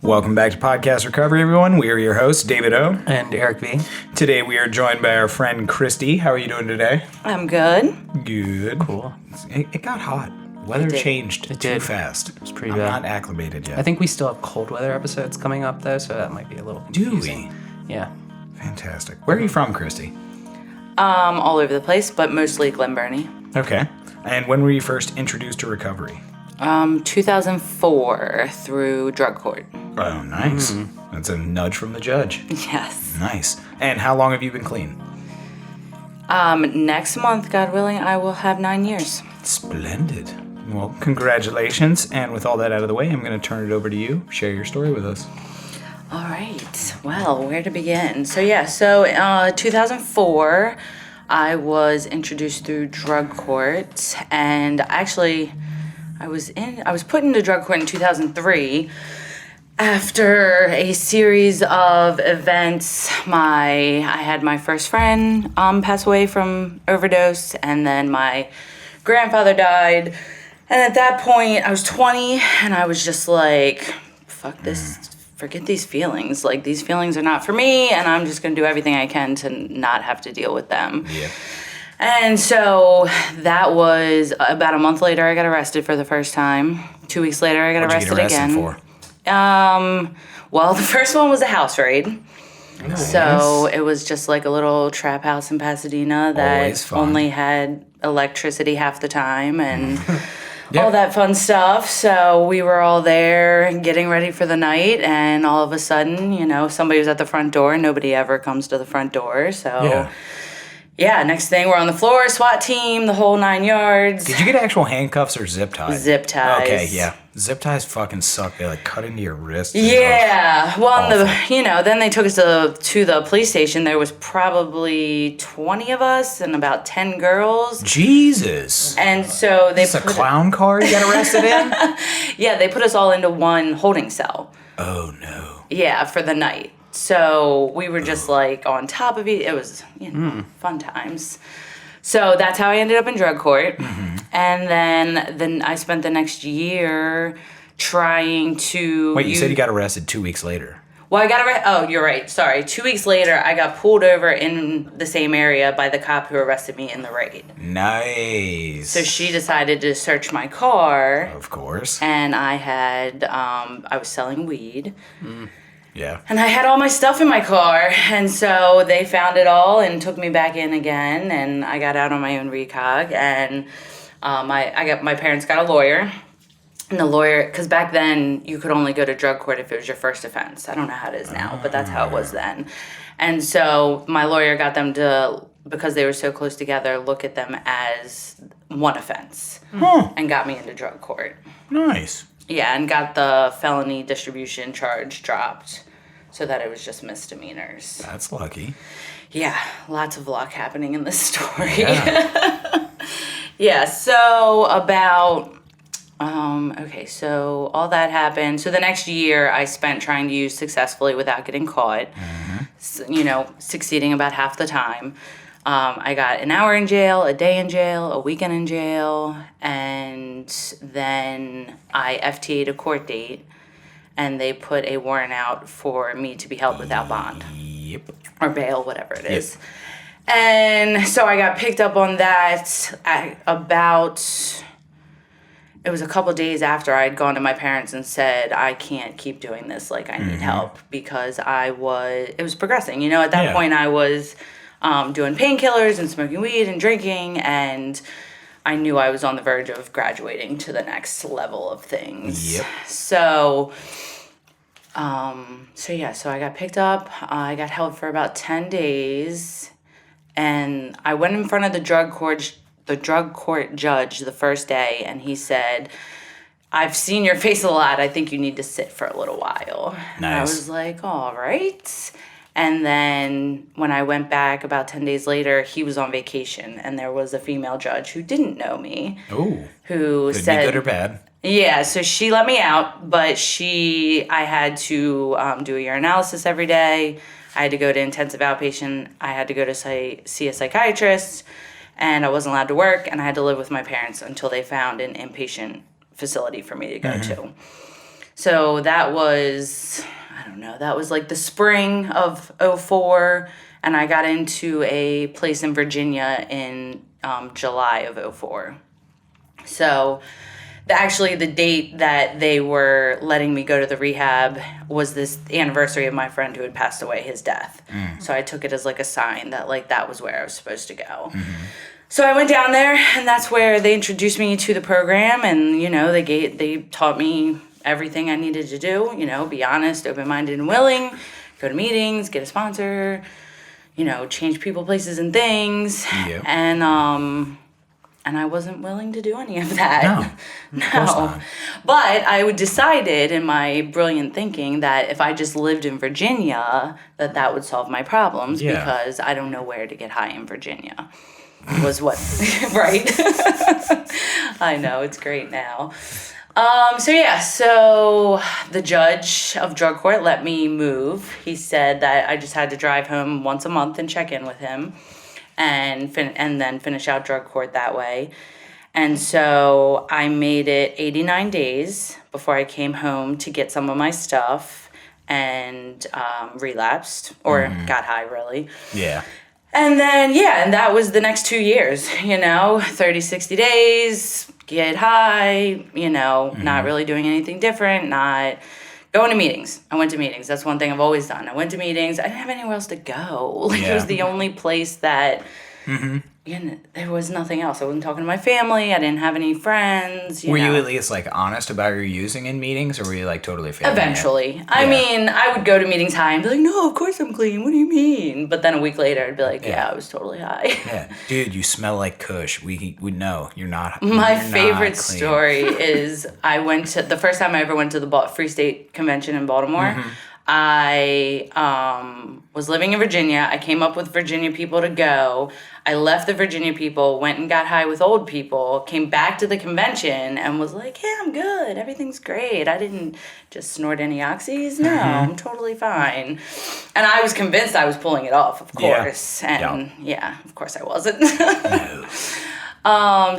Welcome back to Podcast Recovery, everyone. We are your hosts, David O. And Eric V. Today we are joined by our friend Kristi. How are you doing today? I'm good. Good. Cool. It got hot. Weather changed too fast. It's pretty I'm bad. not acclimated yet. I think we still have cold weather episodes coming up, though, so that might be a little Do confusing. we? Yeah. Fantastic. Where are you from, Kristi? All over the place, but mostly Glen Burnie. Okay. And when were you first introduced to recovery? 2004 through drug court. Oh, nice. That's a nudge from the judge. Yes. Nice. And how long have you been clean? Next month, God willing, I will have 9 years. Splendid. Well, congratulations. And with all that out of the way, I'm going to turn it over to you. Share your story with us. All right. Well, where to begin? So 2004, I was introduced through drug court, and actually, I was put into drug court in 2003 after a series of events. I had my first friend pass away from overdose, and then my grandfather died. And at that point, I was 20, and I was just like, fuck this. Forget these feelings. Like, these feelings are not for me, and I'm just going to do everything I can to not have to deal with them. Yeah. And so that was about a month later, I got arrested for the first time. 2 weeks later, I got What'd arrested you get arrested again. for? Well, the first one was a house raid. Nice. So it was just like a little trap house in Pasadena that Always fun. only had electricity half the time and Yep. all that fun stuff. So we were all there getting ready for the night, and all of a sudden, somebody was at the front door. Nobody ever comes to the front door. So yeah, next thing we're on the floor, SWAT team, the whole 9 yards. Did you get actual handcuffs or zip ties? Zip ties. Okay, yeah. Zip ties fucking suck. They like cut into your wrist. Yeah. Well, Awful. then they took us to the police station. There was probably 20 of us and about 10 girls. Jesus. And so they Is this a clown car you got arrested in? Yeah, they put us all into one holding cell. Oh, no. Yeah, for the night. So we were just like on top of it. It was, fun times. So that's how I ended up in drug court. Mm-hmm. And then I spent the next year trying to... Wait, you said you got arrested 2 weeks later. Well, I got arrested... Oh, you're right. Sorry. 2 weeks later, I got pulled over in the same area by the cop who arrested me in the raid. Nice. So she decided to search my car. Of course. And I had... I was selling weed. Yeah. And I had all my stuff in my car, and so they found it all and took me back in again, and I got out on my own recog, and my parents got a lawyer, and the lawyer, because back then you could only go to drug court if it was your first offense. I don't know how it is now, but that's how it was then. And so my lawyer got them to, because they were so close together, look at them as one offense, and got me into drug court. Nice. Yeah, and got the felony distribution charge dropped so that it was just misdemeanors. That's lucky. Yeah, lots of luck happening in this story. Yeah. Yeah, so about, so all that happened. So the next year I spent trying to use successfully without getting caught, succeeding about half the time. I got an hour in jail, a day in jail, a weekend in jail, and then I FTA'd a court date, and they put a warrant out for me to be held without bond. Yep. Or bail, whatever it is. And so I got picked up on that it was a couple days after I had gone to my parents and said, I can't keep doing this, like I need help, because it was progressing. At that point I was... doing painkillers and smoking weed and drinking, and I knew I was on the verge of graduating to the next level of things. Yep. So I got picked up. I got held for about 10 days, and I went in front of the drug court judge the first day, and he said, I've seen your face a lot. I think you need to sit for a little while. Nice. And I was like, all right. And then when I went back about 10 days later, he was on vacation, and there was a female judge who didn't know me. Ooh. Who Could said... be good or bad. Yeah, so she let me out, but I had to do a urinalysis every day. I had to go to intensive outpatient. I had to go to see a psychiatrist, and I wasn't allowed to work, and I had to live with my parents until they found an inpatient facility for me to go to. So that was, I don't know, that was like the spring of '04, and I got into a place in Virginia in July of '04. So actually the date that they were letting me go to the rehab was this anniversary of my friend who had passed away, his death. So I took it as like a sign that like that was where I was supposed to go. So I went down there, and that's where they introduced me to the program, and you know they taught me everything I needed to do, you know, be honest, open-minded and willing, go to meetings, get a sponsor, you know, change people, places, and things. Yep. And I wasn't willing to do any of that. No, of course not. But I decided in my brilliant thinking that if I just lived in Virginia, that would solve my problems because I don't know where to get high in Virginia. Was what, right? I know, it's great now. So the judge of drug court let me move. He said that I just had to drive home once a month and check in with him and then finish out drug court that way. And so I made it 89 days before I came home to get some of my stuff and relapsed or got high, really. Yeah. And then, and that was the next 2 years, you know, 30, 60 days, get high, you know, not really doing anything different, not going to meetings. I went to meetings. That's one thing I've always done. I went to meetings. I didn't have anywhere else to go. Like, it was the only place that, you know, there was nothing else. I wasn't talking to my family. I didn't have any friends. Were you at least, like, honest about your using in meetings, or were you, like, totally failing? Eventually. I mean, I would go to meetings high and be like, no, of course I'm clean. What do you mean? But then a week later, I'd be like, I was totally high. Yeah. Dude, you smell like Kush. We know you're not. My you're favorite not clean. story is I went to, the first time I ever went to the Free State Convention in Baltimore, I was living in Virginia. I came up with Virginia people to go. I left the Virginia people, went and got high with old people, came back to the convention and was like, yeah, I'm good. Everything's great. I didn't just snort any oxys. No, I'm totally fine. And I was convinced I was pulling it off, of course. Yeah. And of course I wasn't.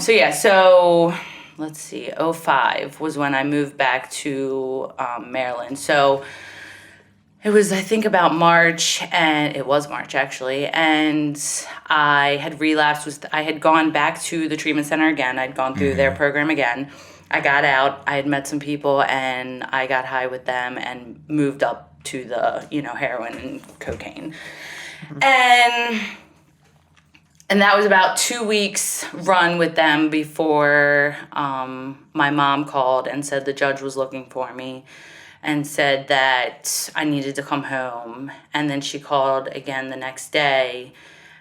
So let's see, '05 was when I moved back to Maryland. So it was, I think, about March, and it was March, actually, and I had relapsed. I had gone back to the treatment center again. I'd gone through their program again. I got out. I had met some people, and I got high with them and moved up to the, you know, heroin and cocaine. And that was about 2 weeks run with them before my mom called and said the judge was looking for me and said that I needed to come home. And then she called again the next day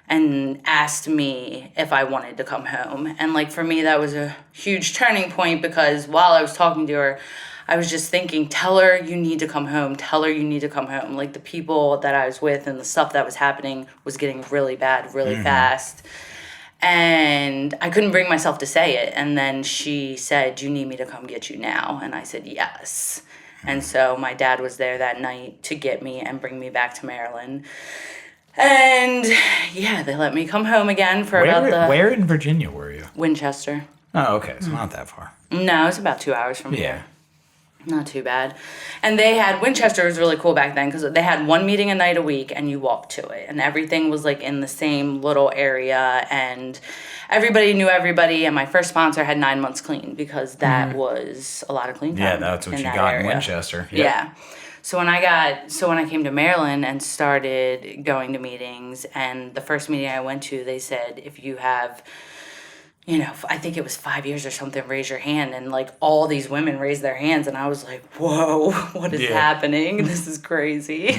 and asked me if I wanted to come home. And, like, for me, that was a huge turning point because while I was talking to her, I was just thinking, tell her you need to come home. Tell her you need to come home. Like, the people that I was with and the stuff that was happening was getting really bad really fast. And I couldn't bring myself to say it. And then she said, you need me to come get you now? And I said, yes. And so my dad was there that night to get me and bring me back to Maryland. And, they let me come home again for Where in Virginia were you? Winchester. Oh, okay. So not that far. No, it's about 2 hours from here. Not too bad. And Winchester was really cool back then because they had one meeting a night a week and you walked to it. And everything was, like, in the same little area. And everybody knew everybody. And my first sponsor had 9 months clean because that was a lot of clean time. Yeah, that's what you got in Winchester. Yep. Yeah. So when I came to Maryland and started going to meetings, and the first meeting I went to, they said, if you have, you know, I think it was 5 years or something, raise your hand. And, like, all these women raised their hands, and I was like, whoa, what is happening? This is crazy.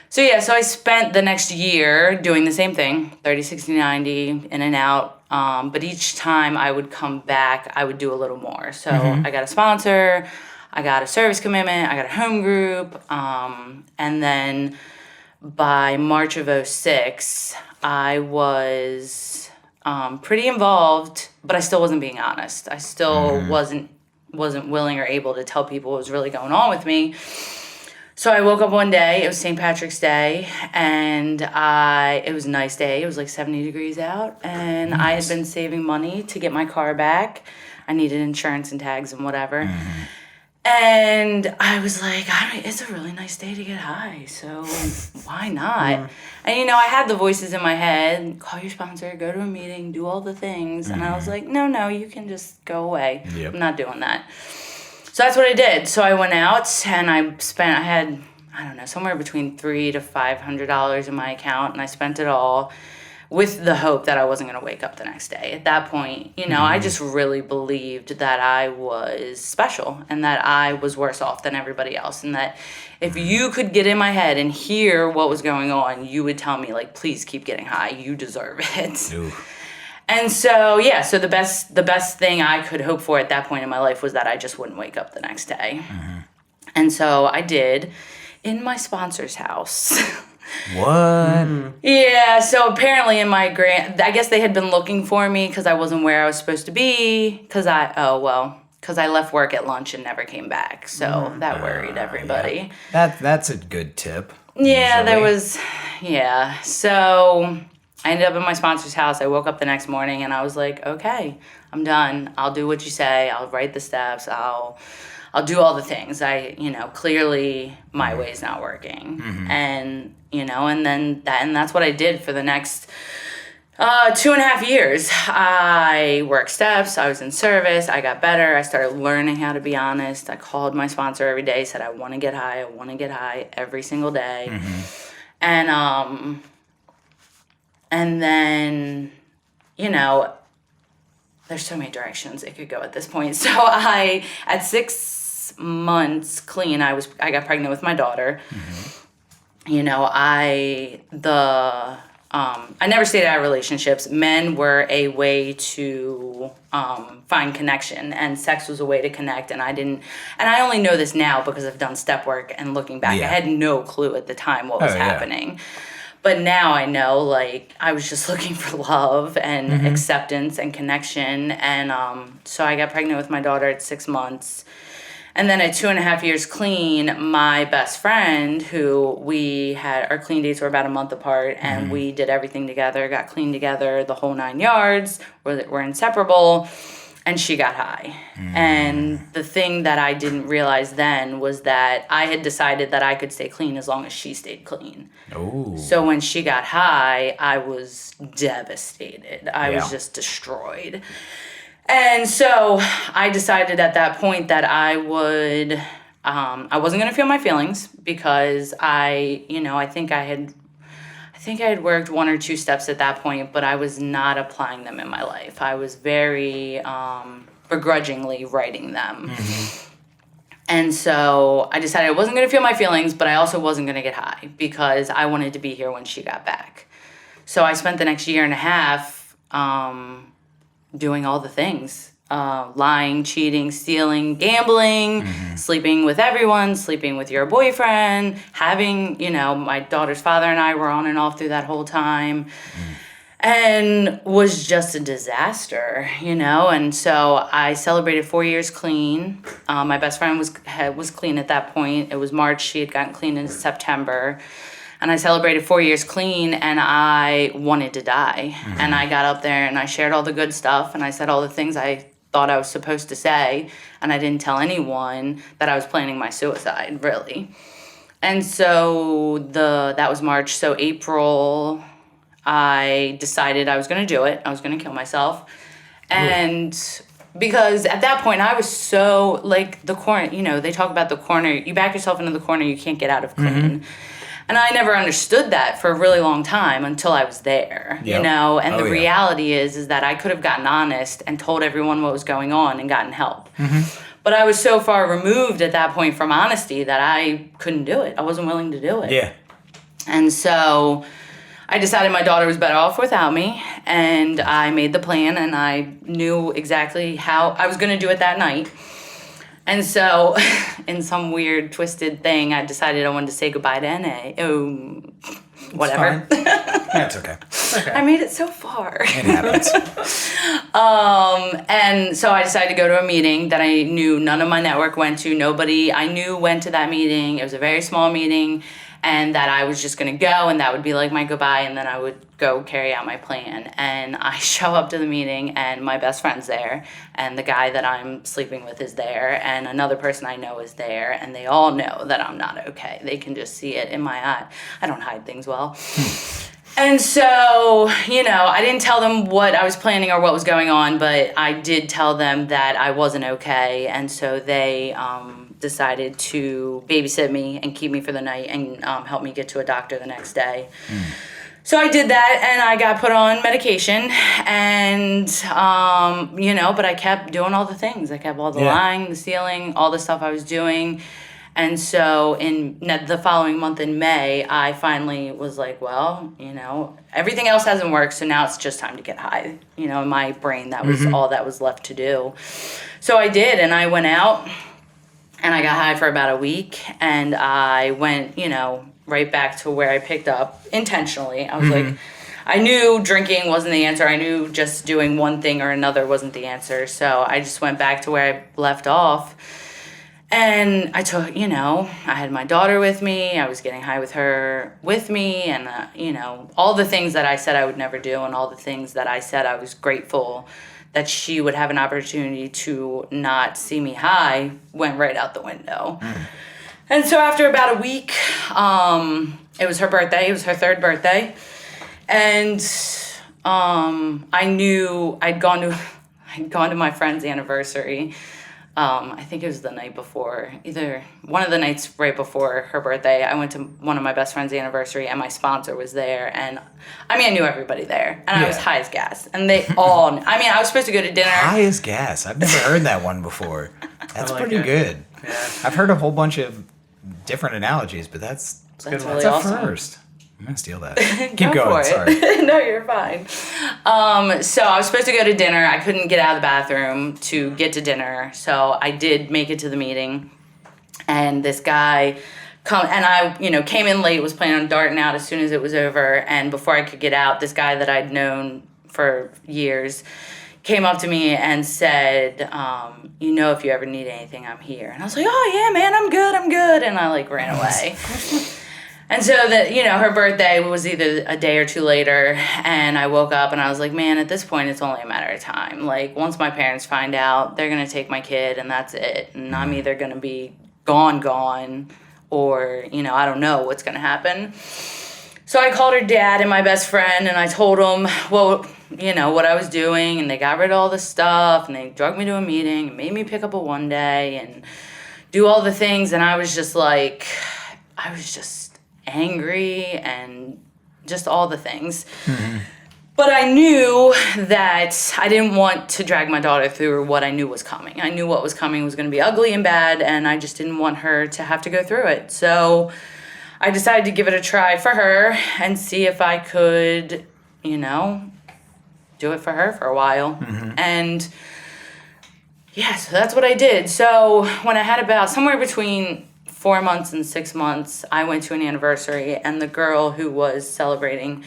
So I spent the next year doing the same thing, 30, 60, 90, in and out. But each time I would come back, I would do a little more. So I got a sponsor, I got a service commitment, I got a home group. And then by March of '06, I was pretty involved, but I still wasn't being honest. I still wasn't willing or able to tell people what was really going on with me. So I woke up one day, it was St. Patrick's Day, and it was a nice day. It was like 70 degrees out, and I had been saving money to get my car back. I needed insurance and tags and whatever. And I was like, it's a really nice day to get high, so why not? And, I had the voices in my head, call your sponsor, go to a meeting, do all the things. And I was like, no, you can just go away. Yep. I'm not doing that. So that's what I did. So I went out and I had, I don't know, somewhere between $300 to $500 in my account, and I spent it all with the hope that I wasn't going to wake up the next day. At that point, I just really believed that I was special and that I was worse off than everybody else, and that if you could get in my head and hear what was going on, you would tell me, like, please keep getting high. You deserve it. Ooh. And so, so the best thing I could hope for at that point in my life was that I just wouldn't wake up the next day. And so I did in my sponsor's house. What? Yeah, so apparently in my I guess they had been looking for me because I wasn't where I was supposed to be, because I left work at lunch and never came back, so that worried everybody. Yeah. That's a good tip. Yeah, usually. So I ended up in my sponsor's house. I woke up the next morning and I was like, okay, I'm done. I'll do what you say. I'll write the steps. I'll do all the things. Clearly my way's not working. And, and that's what I did for the next 2.5 years. I worked steps. I was in service. I got better. I started learning how to be honest. I called my sponsor every day, said, I want to get high. I want to get high every single day. And then, there's so many directions it could go at this point. So at 6 months clean, I got pregnant with my daughter. I never stayed out of relationships. Men were a way to find connection, and sex was a way to connect. And I only know this now because I've done step work and looking back. Yeah. I had no clue at the time what was happening. But now I know, like, I was just looking for love and acceptance and connection. And so I got pregnant with my daughter at 6 months. And then at 2.5 years clean, my best friend, who our clean dates were about a month apart, and we did everything together, got clean together, the whole 9 yards, we're inseparable, and she got high. And the thing that I didn't realize then was that I had decided that I could stay clean as long as she stayed clean. Oh. So when she got high, I was devastated. I was just destroyed. And so I decided at that point that I wasn't going to feel my feelings, because I think I had worked 1 or 2 steps at that point, but I was not applying them in my life. I was very begrudgingly writing them. And so I decided I wasn't going to feel my feelings, but I also wasn't going to get high, because I wanted to be here when she got back. So I spent the next 1.5 years doing all the things. Lying, cheating, stealing, gambling, sleeping with everyone, sleeping with your boyfriend, having, my daughter's father and I were on and off through that whole time. And was just a disaster, and so I celebrated 4 years clean. My best friend was clean at that point. It was March. She had gotten clean in September. And I celebrated 4 years clean, and I wanted to die. And I got up there and I shared all the good stuff, and I said all the things I thought I was supposed to say, and I didn't tell anyone that I was planning my suicide, really. And so that was March. So April, I decided I was going to do it. I was going to kill myself. And because at that point I was so, like, the corner, they talk about the corner. You back yourself into the corner, you can't get out of clean. And I never understood that for a really long time until I was there, And the reality is that I could have gotten honest and told everyone what was going on and gotten help. But I was so far removed at that point from honesty that I couldn't do it. I wasn't willing to do it. Yeah. And so I decided my daughter was better off without me, and I made the plan, and I knew exactly how I was going to do it that night. And so, in some weird, twisted thing, I decided I wanted to say goodbye to NA. Whatever. That's okay. I made it so far. It happens. And so I decided to go to a meeting that I knew none of my network went to. Nobody I knew went to that meeting. It was a very small meeting. and that I was just going to go, and that would be like my goodbye, and then I would go carry out my plan. And I show up to the meeting, and my best friend's there, and the guy that I'm sleeping with is there, and another person I know is there, and they all know that I'm not okay. They can just see it in my eye. I don't hide things well. And so, I didn't tell them what I was planning or what was going on, but I did tell them that I wasn't okay. And so they decided to babysit me and keep me for the night and help me get to a doctor the next day. So I did that, and I got put on medication, and, but I kept doing all the things. I kept all the lying, the stealing, all the stuff I was doing. And so in the following month in May, I finally was like, well, everything else hasn't worked, so now it's just time to get high. In my brain, that was all that was left to do. So I did, and I went out, and I got high for about a week, and I went, right back to where I picked up intentionally. I was like, I knew drinking wasn't the answer. I knew just doing one thing or another wasn't the answer. So I just went back to where I left off. And I took, I had my daughter with me. I was getting high with her with me. And, all the things that I said I would never do, and all the things that I said I was grateful that she would have an opportunity to not see me high, went right out the window. And so after about a week, it was her birthday. It was her third birthday. And I knew I'd gone to my friend's anniversary. I think it was the night before, either one of the nights right before her birthday. I went to one of my best friend's anniversary, and my sponsor was there. And, I knew everybody there. And I was high as gas. And they all, I was supposed to go to dinner. High as gas. I've never heard that one before. That's pretty good. Yeah. I've heard a whole bunch of different analogies, but that's really a awesome. first. I'm going to steal that. Keep Go going. for it. Sorry. No, you're fine. So I was supposed to go to dinner. I couldn't get out of the bathroom to get to dinner. So I did make it to the meeting. And this guy I came in late, was planning on darting out as soon as it was over. And before I could get out, this guy that I'd known for years came up to me and said, if you ever need anything, I'm here. And I was like, oh, yeah, man, I'm good. And I, ran away. And so her birthday was either a day or two later, and I woke up and I was like, man, at this point, it's only a matter of time. Once my parents find out, they're going to take my kid, and that's it. And I'm either going to be gone, or, I don't know what's going to happen. So I called her dad and my best friend, and I told them, what I was doing, and they got rid of all the stuff, and they drugged me to a meeting, and made me pick up a one day, and do all the things, and I was just angry and just all the things. But I knew that I didn't want to drag my daughter through what I knew was coming. I knew what was coming was going to be ugly and bad, and I just didn't want her to have to go through it. So I decided to give it a try for her and see if I could, do it for her for a while. And so that's what I did. So when I had about somewhere between 4 months and 6 months, I went to an anniversary, and the girl who was celebrating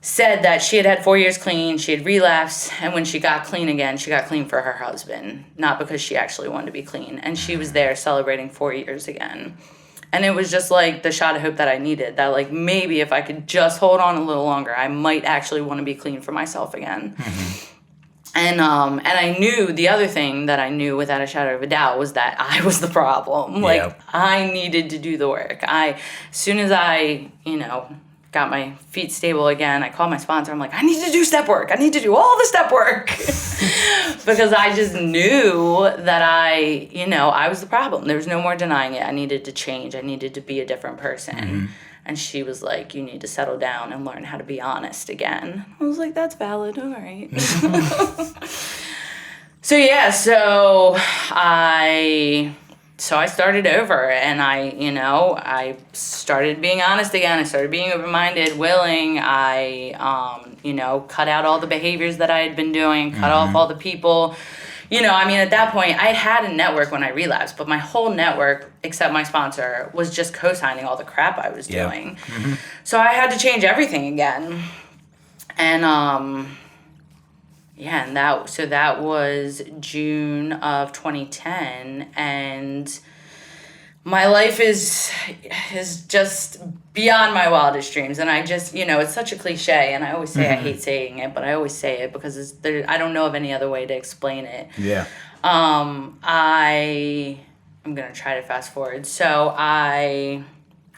said that she had 4 years clean, she had relapsed, and when she got clean again, she got clean for her husband, not because she actually wanted to be clean. And she was there celebrating 4 years again. And it was just the shot of hope that I needed, that maybe if I could just hold on a little longer, I might actually want to be clean for myself again. And I knew the other thing that I knew without a shadow of a doubt was that I was the problem. I needed to do the work. As soon as I, got my feet stable again, I called my sponsor. I'm like, I need to do step work. I need to do all the step work. Because I just knew that I was the problem. There was no more denying it. I needed to change. I needed to be a different person. And she was like, you need to settle down and learn how to be honest again. I was like, that's valid. All right. So I started over, and I started being honest again. I started being open-minded, willing. I, cut out all the behaviors that I had been doing, cut off all the people. At that point, I had a network when I relapsed, but my whole network, except my sponsor, was just co-signing all the crap I was doing. So I had to change everything again. And, that was June of 2010, and my life is just beyond my wildest dreams, and I just, it's such a cliche, and I always say I hate saying it, but I always say it because I don't know of any other way to explain it. Yeah. I'm gonna try to fast forward. So I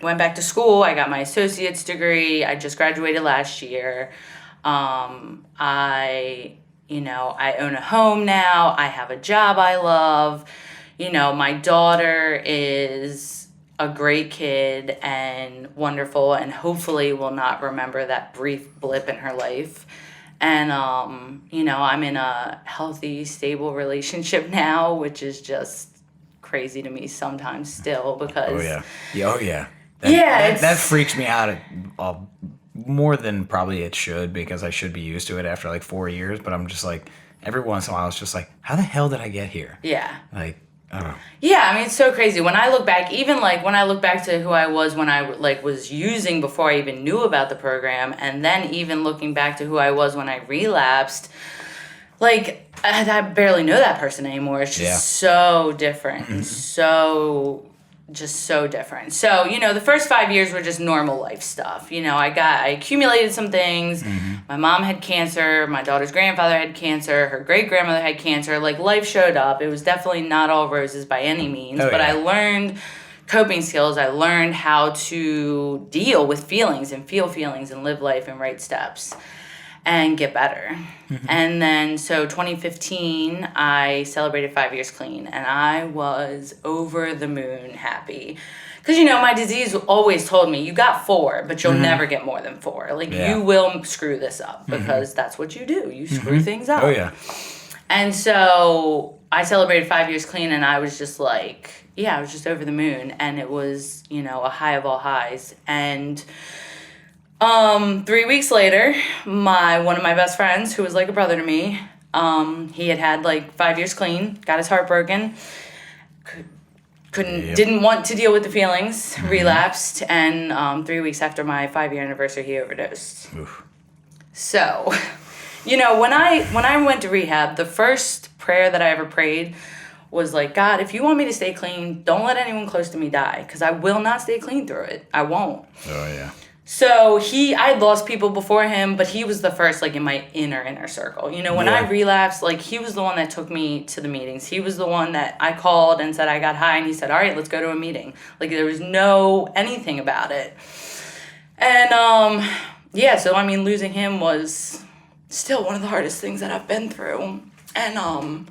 went back to school. I got my associate's degree. I just graduated last year. I own a home now. I have a job I love. My daughter is a great kid and wonderful, and hopefully will not remember that brief blip in her life. And, I'm in a healthy, stable relationship now, which is just crazy to me sometimes still because... Oh, yeah. Yeah. Yeah, That freaks me out more than probably it should, because I should be used to it after like 4 years. But I'm just like, every once in a while, it's just like, how the hell did I get here? Yeah. Like, I don't know. Yeah, I mean, it's so crazy. When I look back, even like when I look back to who I was when I was using before I even knew about the program, and then even looking back to who I was when I relapsed, like I barely know that person anymore. It's just so different, so different. So, the first 5 years were just normal life stuff. I accumulated some things. My mom had cancer. My daughter's grandfather had cancer. Her great-grandmother had cancer. Like, life showed up. It was definitely not all roses by any means. But I learned coping skills. I learned how to deal with feelings and feel feelings and live life in right steps and get better. And then, so 2015, I celebrated 5 years clean, and I was over the moon happy. Because, my disease always told me, you got 4, but you'll never get more than 4. Like, you will screw this up, because that's what you do. You screw things up. Oh, yeah. And so I celebrated 5 years clean, and I was just like, I was just over the moon. And it was, a high of all highs. And 3 weeks later, one of my best friends, who was like a brother to me, he had like 5 years clean, got his heart broken, didn't want to deal with the feelings, relapsed, and 3 weeks after my 5-year anniversary, he overdosed. Oof. So, when I went to rehab, the first prayer that I ever prayed was like, God, if you want me to stay clean, don't let anyone close to me die, because I will not stay clean through it. I won't. Oh, yeah. So I'd lost people before him, but he was the first, like, in my inner circle. When I relapsed, like, he was the one that took me to the meetings. He was the one that I called and said I got high, and he said, all right, let's go to a meeting. Like, there was no anything about it. And, so, I mean, losing him was still one of the hardest things that I've been through. And,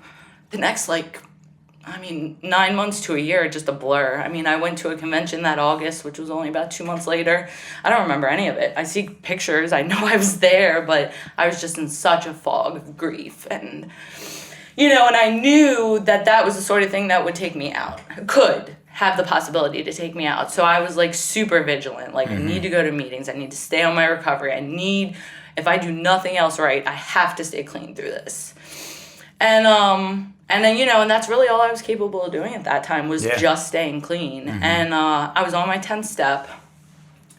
the next, 9 months to a year are just a blur. I mean, I went to a convention that August, which was only about 2 months later. I don't remember any of it. I see pictures. I know I was there, but I was just in such a fog of grief. And, and I knew that was the sort of thing that would take me out. Could have the possibility to take me out. So I was, super vigilant. I need to go to meetings. I need to stay on my recovery. If I do nothing else right, I have to stay clean through this. And then, and that's really all I was capable of doing at that time was just staying clean. And I was on my 10th step.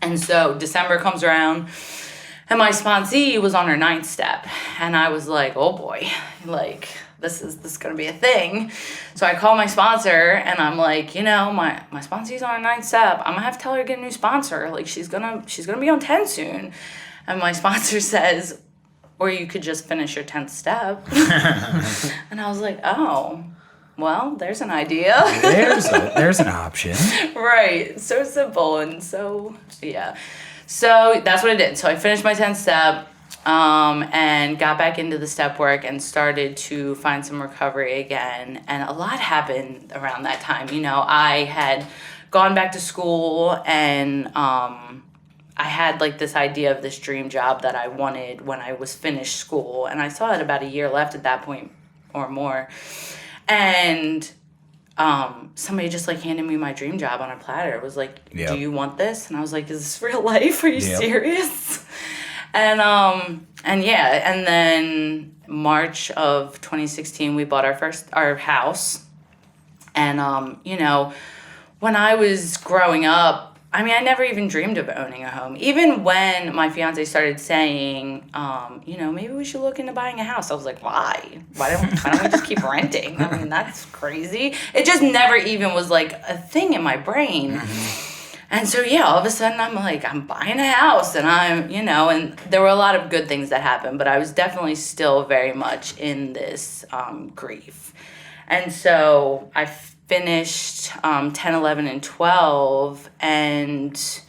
And so December comes around, and my sponsee was on her 9th step. And I was like, oh boy, this is going to be a thing. So I call my sponsor, and I'm like, my sponsee's on her 9th step. I'm going to have to tell her to get a new sponsor. Like, she's gonna be on 10 soon. And my sponsor says, or you could just finish your 10th step. And I was like, oh, well, there's an idea. There's an option. Right. So simple. And so, yeah. So that's what I did. So I finished my 10th step and got back into the step work and started to find some recovery again. And a lot happened around that time. I had gone back to school, and I had this idea of this dream job that I wanted when I was finished school, and I still had about a year left at that point or more. And somebody just handed me my dream job on a platter. It was like, do you want this? And I was like, is this real life? Are you serious? And then March of 2016, we bought our house. And when I was growing up, I mean, I never even dreamed of owning a home. Even when my fiance started saying, maybe we should look into buying a house, I was like, why? Why don't we just keep renting? I mean, that's crazy. It just never even was like a thing in my brain. And so, yeah, all of a sudden I'm like, I'm buying a house and and there were a lot of good things that happened, but I was definitely still very much in this grief. And so I finished 10, 11, and 12, and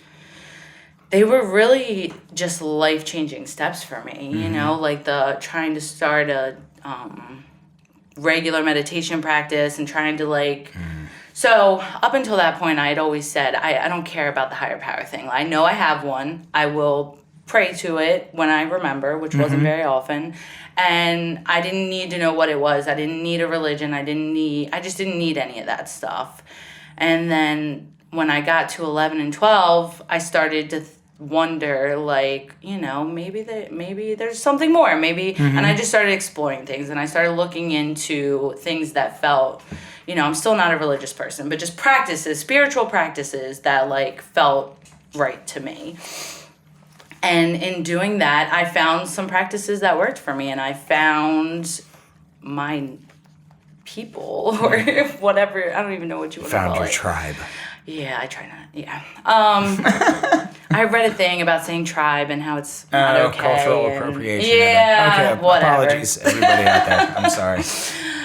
they were really just life-changing steps for me, like the trying to start a regular meditation practice and trying to So up until that point, I had always said, I don't care about the higher power thing. I know I have one. I will pray to it when I remember, which wasn't very often. And I didn't need to know what it was. I didn't need a religion. I just didn't need any of that stuff. And then when I got to 11 and 12, I started to wonder, maybe there's something more. And I just started exploring things. And I started looking into things that felt, I'm still not a religious person, but just spiritual practices that, felt right to me. And in doing that, I found some practices that worked for me, and I found my people, or whatever. I don't even know what you want to call it. Found your tribe. Yeah, I try not. Yeah. I read a thing about saying tribe and how it's not okay. Cultural appropriation. Yeah, okay, whatever. Apologies, everybody out there. I'm sorry.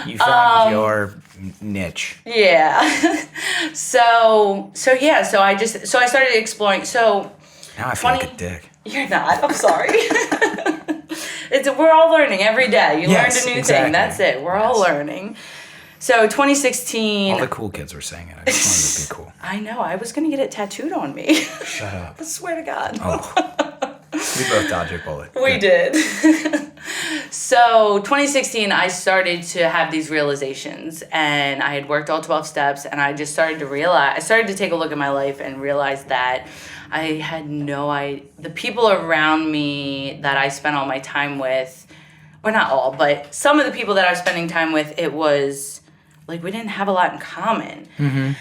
You found your niche. Yeah. So I started exploring. So now I feel like a dick. You're not. I'm sorry. We're all learning every day. You learned a new thing. That's it. We're all learning. So 2016. All the cool kids were saying it. I just wanted to be cool. I know. I was going to get it tattooed on me. Shut up. I swear to God. Oh. We both dodged a bullet. We did. So 2016, I started to have these realizations, and I had worked all 12 steps, and I just started to take a look at my life and realize that I had the people around me that I spent all my time with, or not all, but some of the people that I was spending time with, it was we didn't have a lot in common. Mm-hmm.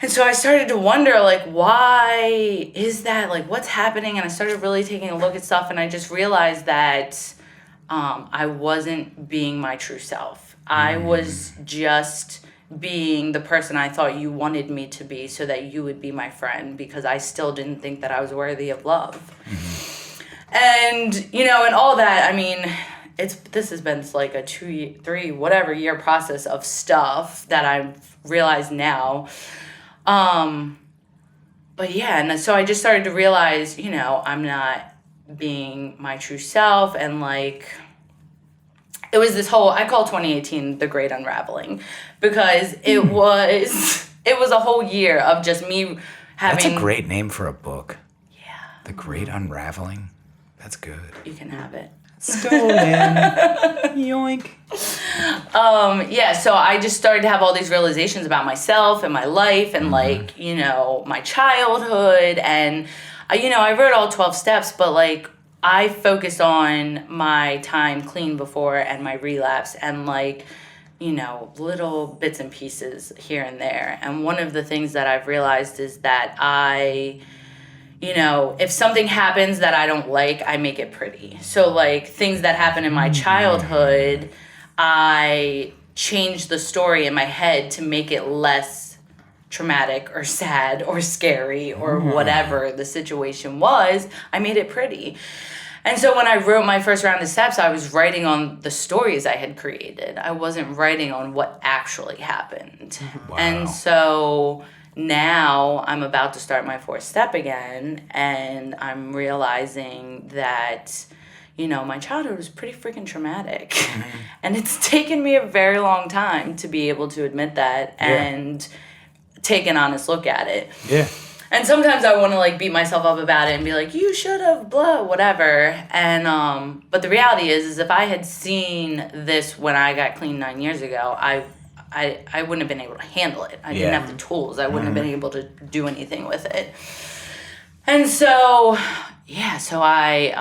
And so I started to wonder, why is that? What's happening? And I started really taking a look at stuff, and I just realized that I wasn't being my true self. I was just being the person I thought you wanted me to be so that you would be my friend, because I still didn't think that I was worthy of love. Mm-hmm. And, and all that, I mean, this has been like a 2, 3, whatever year process of stuff that I've realized now. But yeah, and so I just started to realize, I'm not being my true self, and it was this whole, I call 2018 the great unraveling, because it was a whole year of just me having. That's a great name for a book. Yeah. The Great Unraveling. That's good. You can have it. Stolen. Yoink. Yeah, so I just started to have all these realizations about myself and my life and my childhood, and I wrote all 12 steps, but I focused on my time clean before and my relapse and little bits and pieces here and there. And one of the things that I've realized is that if something happens that I don't like, I make it pretty. So things that happen in my childhood, I change the story in my head to make it less traumatic or sad or scary or whatever the situation was. I made it pretty. And so when I wrote my first round of steps, I was writing on the stories I had created. I wasn't writing on what actually happened. Wow. And so now I'm about to start my 4th step again, and I'm realizing that, my childhood was pretty freaking traumatic. Mm-hmm. And it's taken me a very long time to be able to admit that and take an honest look at it. Yeah. And sometimes I want to beat myself up about it and be like, you should have, blah, whatever. And but the reality is if I had seen this when I got clean 9 years ago, I wouldn't have been able to handle it. I didn't have the tools. I wouldn't have been able to do anything with it. And so, I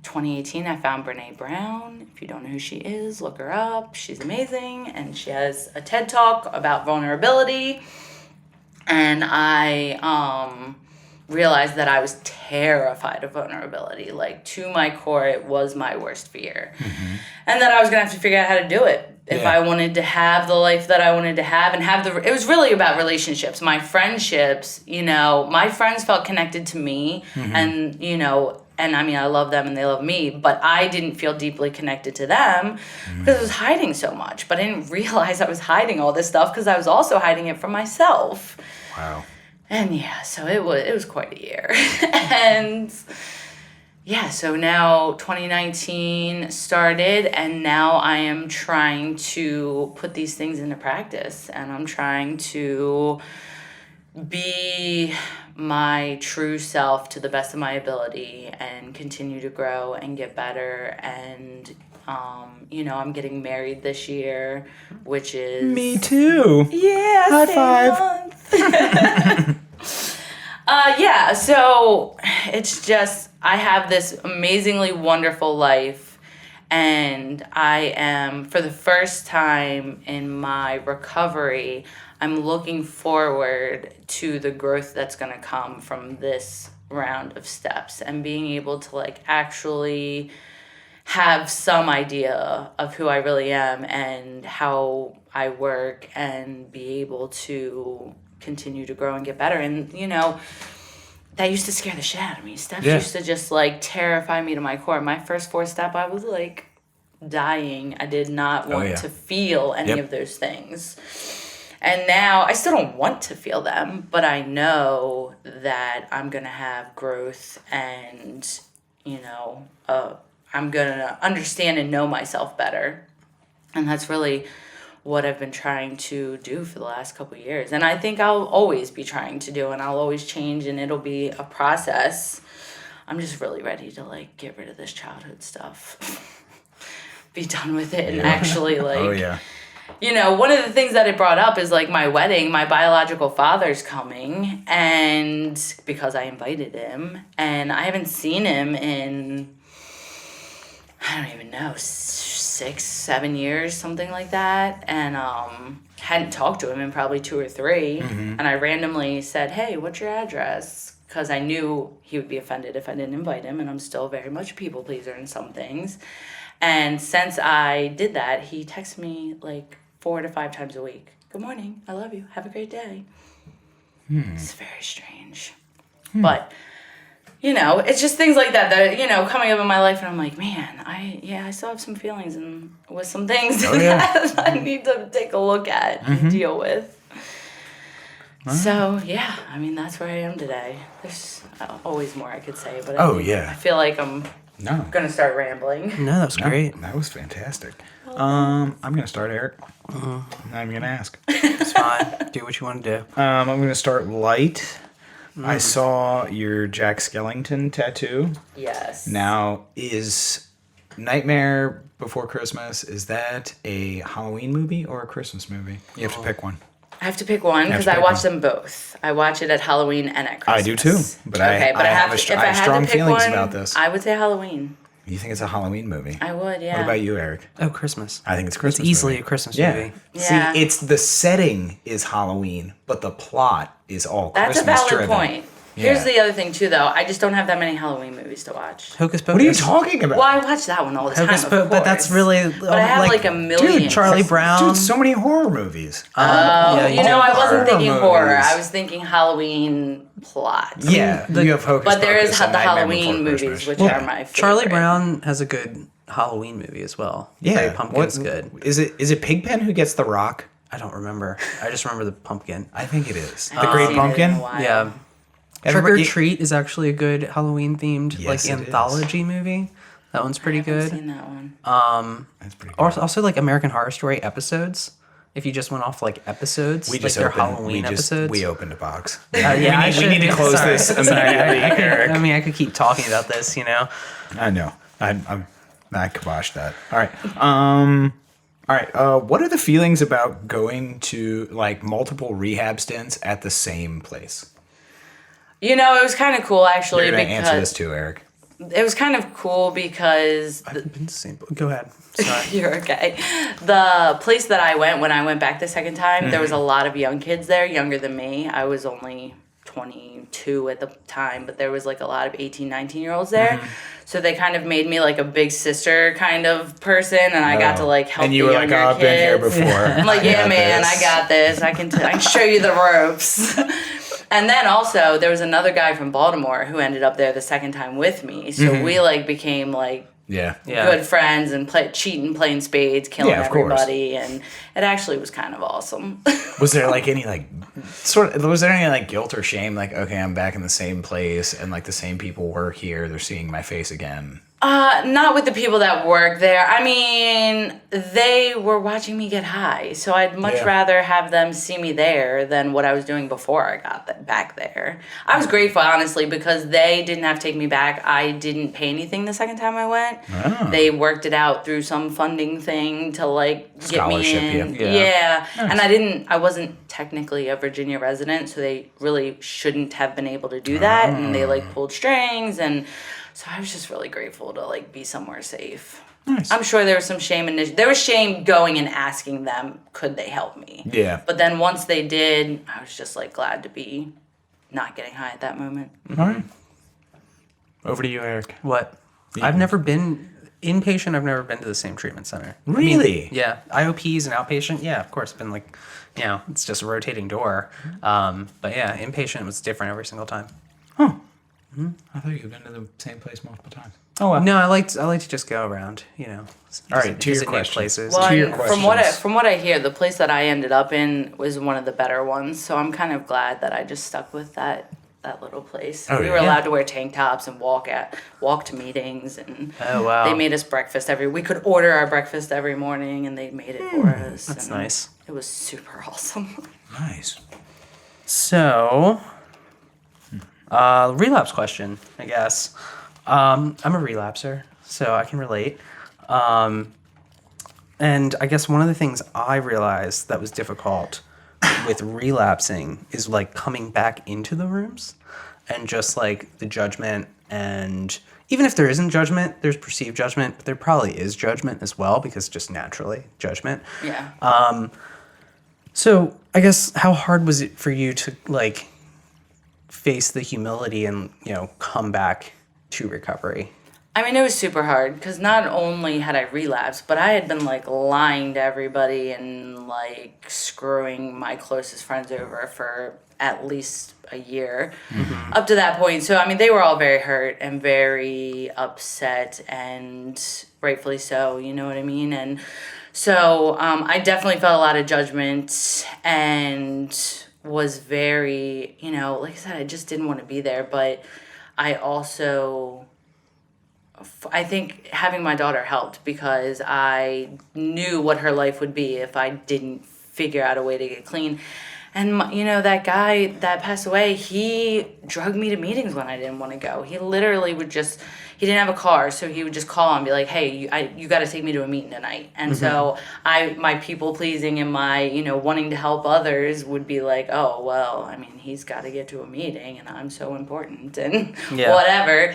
2018, I found Brene Brown. If you don't know who she is, look her up. She's amazing. And she has a TED Talk about vulnerability. And I realized that I was terrified of vulnerability. Like, to my core, it was my worst fear. Mm-hmm. And that I was going to have to figure out how to do it if I wanted to have the life that I wanted to have and have it was really about relationships. My friendships, my friends felt connected to me and, and I mean, I love them and they love me, but I didn't feel deeply connected to them because I was hiding so much. But I didn't realize I was hiding all this stuff because I was also hiding it from myself. Wow. And so it was quite a year. And so now 2019 started, and now I am trying to put these things into practice, and I'm trying to be my true self to the best of my ability and continue to grow and get better. And I'm getting married this year, which is Me too. yeah, High five. So it's just, I have this amazingly wonderful life, and I am, for the first time in my recovery, I'm looking forward to the growth that's going to come from this round of steps and being able to actually have some idea of who I really am and how I work and be able to continue to grow and get better. And, that used to scare the shit out of me. Steps used to just terrify me to my core. My first 4 step, I was dying. I did not want to feel any of those things. And now I still don't want to feel them, but I know that I'm going to have growth and, I'm going to understand and know myself better. And that's really what I've been trying to do for the last couple of years. And I think I'll always be trying to do, and I'll always change, and it'll be a process. I'm just really ready to get rid of this childhood stuff. Be done with it and actually one of the things that it brought up is my wedding. My biological father's coming, and because I invited him, and I haven't seen him in, I don't even know, 6-7 years, something like that, and hadn't talked to him in probably 2 or 3, and I randomly said, "Hey, what's your address?" Because I knew he would be offended if I didn't invite him, and I'm still very much a people pleaser in some things. And since I did that, he texts me 4 to 5 times a week. "Good morning, I love you, have a great day." It's very strange, but it's just things like that coming up in my life, and I'm like, man, I still have some feelings and with some things that I need to take a look at and deal with. So, I mean, that's where I am today. There's always more I could say, but I feel like I'm going to start rambling. No, that's great. That was fantastic. I'm going to start, Eric. I'm not even going to ask. It's fine. Do what you want to do. I'm going to start light. I saw your Jack Skellington tattoo. Yes. Now, is Nightmare Before Christmas, is that a Halloween movie or a Christmas movie? You have to pick one. I have to pick one because I watch them both. I watch it at Halloween and at Christmas. I do too, but I have strong feelings about this. I would say Halloween. You think it's a Halloween movie? I would, yeah. What about you, Eric? Oh, Christmas. I think it's Christmas. It's easily movie. A Christmas movie. Yeah. See, it's the setting is Halloween, but the plot is all That's Christmas a valid driven. point. Yeah. Here's the other thing too, though. I just don't have that many Halloween movies to watch. Hocus Pocus. What are you talking about? Well, I watch that one all the time. Hocus Pocus, but that's really. But I have a million. Dude, Charlie Brown. Dude, so many horror movies. I wasn't thinking horror. movies. I was thinking Halloween plot. Yeah, you have Hocus But there is Pocus the and Nightmare Halloween Before movies, Christmas. which are my favorite. Charlie Brown has a good Halloween movie as well. Yeah, Mary Pumpkin's good. Is it Pigpen who gets the rock? I don't remember. I just remember the pumpkin. I think it is. I The haven't Great seen it in a Pumpkin? while. Yeah. Trick or Treat is actually a good Halloween themed Yes, it anthology movie. That one's pretty I haven't good. seen that one. That's pretty good. Also American Horror Story episodes. If you just went off episodes, We just their opened, Halloween episodes. We opened a box. Yeah, we need to close this immediately, Eric. I mean, I could keep talking about this, I know. I kiboshed that. All right. All right. What are the feelings about going to multiple rehab stints at the same place? It was kind of cool actually. You're gonna because answer this too, Eric. It was kind of cool because I've been to the same. Go ahead. Sorry. you're okay. The place that I went when I went back the second time, there was a lot of young kids there, younger than me. I was only 22 at the time, but there was like a lot of 18, 19-year-olds there. So they kind of made me like a big sister kind of person, and I got to like help And you the were like, younger I've been here kids. before. I'm like, yeah, man, I got this. I can show you the ropes. And then also there was another guy from Baltimore who ended up there the second time with me. So we like became like Yeah. good friends and cheating, playing spades, killing Yeah, of course. everybody, and it actually was kind of awesome. Was there like any like was there any like guilt or shame? Like, okay, I'm back in the same place and like the same people work here. They're seeing my face again. Not with the people that work there. I mean, they were watching me get high, so I'd much rather have them see me there than what I was doing before I got back there. I was grateful, honestly, because they didn't have to take me back. I didn't pay anything the second time I went. Oh. They worked it out through some funding thing to like get Scholarship, me in. yeah. And I wasn't technically a Virginia resident, so they really shouldn't have been able to do that, and they like pulled strings, and so I was just really grateful to like be somewhere safe. Nice. I'm sure there was some shame there was shame going and asking them, could they help me? Yeah. But then once they did, I was just like glad to be not getting high at that moment. All right. Over to you, Eric. What? Yeah. I've never been inpatient. I've never been to the same treatment center. Really? Yeah. IOPs and outpatient. Yeah, of course. Been like, it's just a rotating door. But yeah, inpatient was different every single time. Huh. I thought you'd been to the same place multiple times. Oh well. No, I like to just go around. All right, to your visit new question. places. Well, To your and questions. from what I hear, the place that I ended up in was one of the better ones. So I'm kind of glad that I just stuck with that little place. Oh, We yeah. were allowed to wear tank tops and walk to meetings, and Oh, wow. they made us breakfast we could order our breakfast every morning, and they made it for us. That's and nice. It was super awesome. Nice. So, relapse question, I guess. I'm a relapser, so I can relate. And I guess one of the things I realized that was difficult with relapsing is like coming back into the rooms and just like the judgment, and even if there isn't judgment, there's perceived judgment, but there probably is judgment as well, because just naturally judgment. Yeah. So I guess how hard was it for you to like face the humility and, come back to recovery? I mean, it was super hard because not only had I relapsed, but I had been like lying to everybody and like screwing my closest friends over for at least a year up to that point. So, I mean, they were all very hurt and very upset, and rightfully so, you know what I mean? And so I definitely felt a lot of judgment and was very, like I said, I just didn't want to be there. But I think having my daughter helped, because I knew what her life would be if I didn't figure out a way to get clean. And, that guy that passed away, he drugged me to meetings when I didn't want to go. He literally he didn't have a car, so he would just call and be like, hey, you got to take me to a meeting tonight. And so my people pleasing and my, wanting to help others would be like, oh, well, I mean, he's got to get to a meeting and I'm so important and whatever.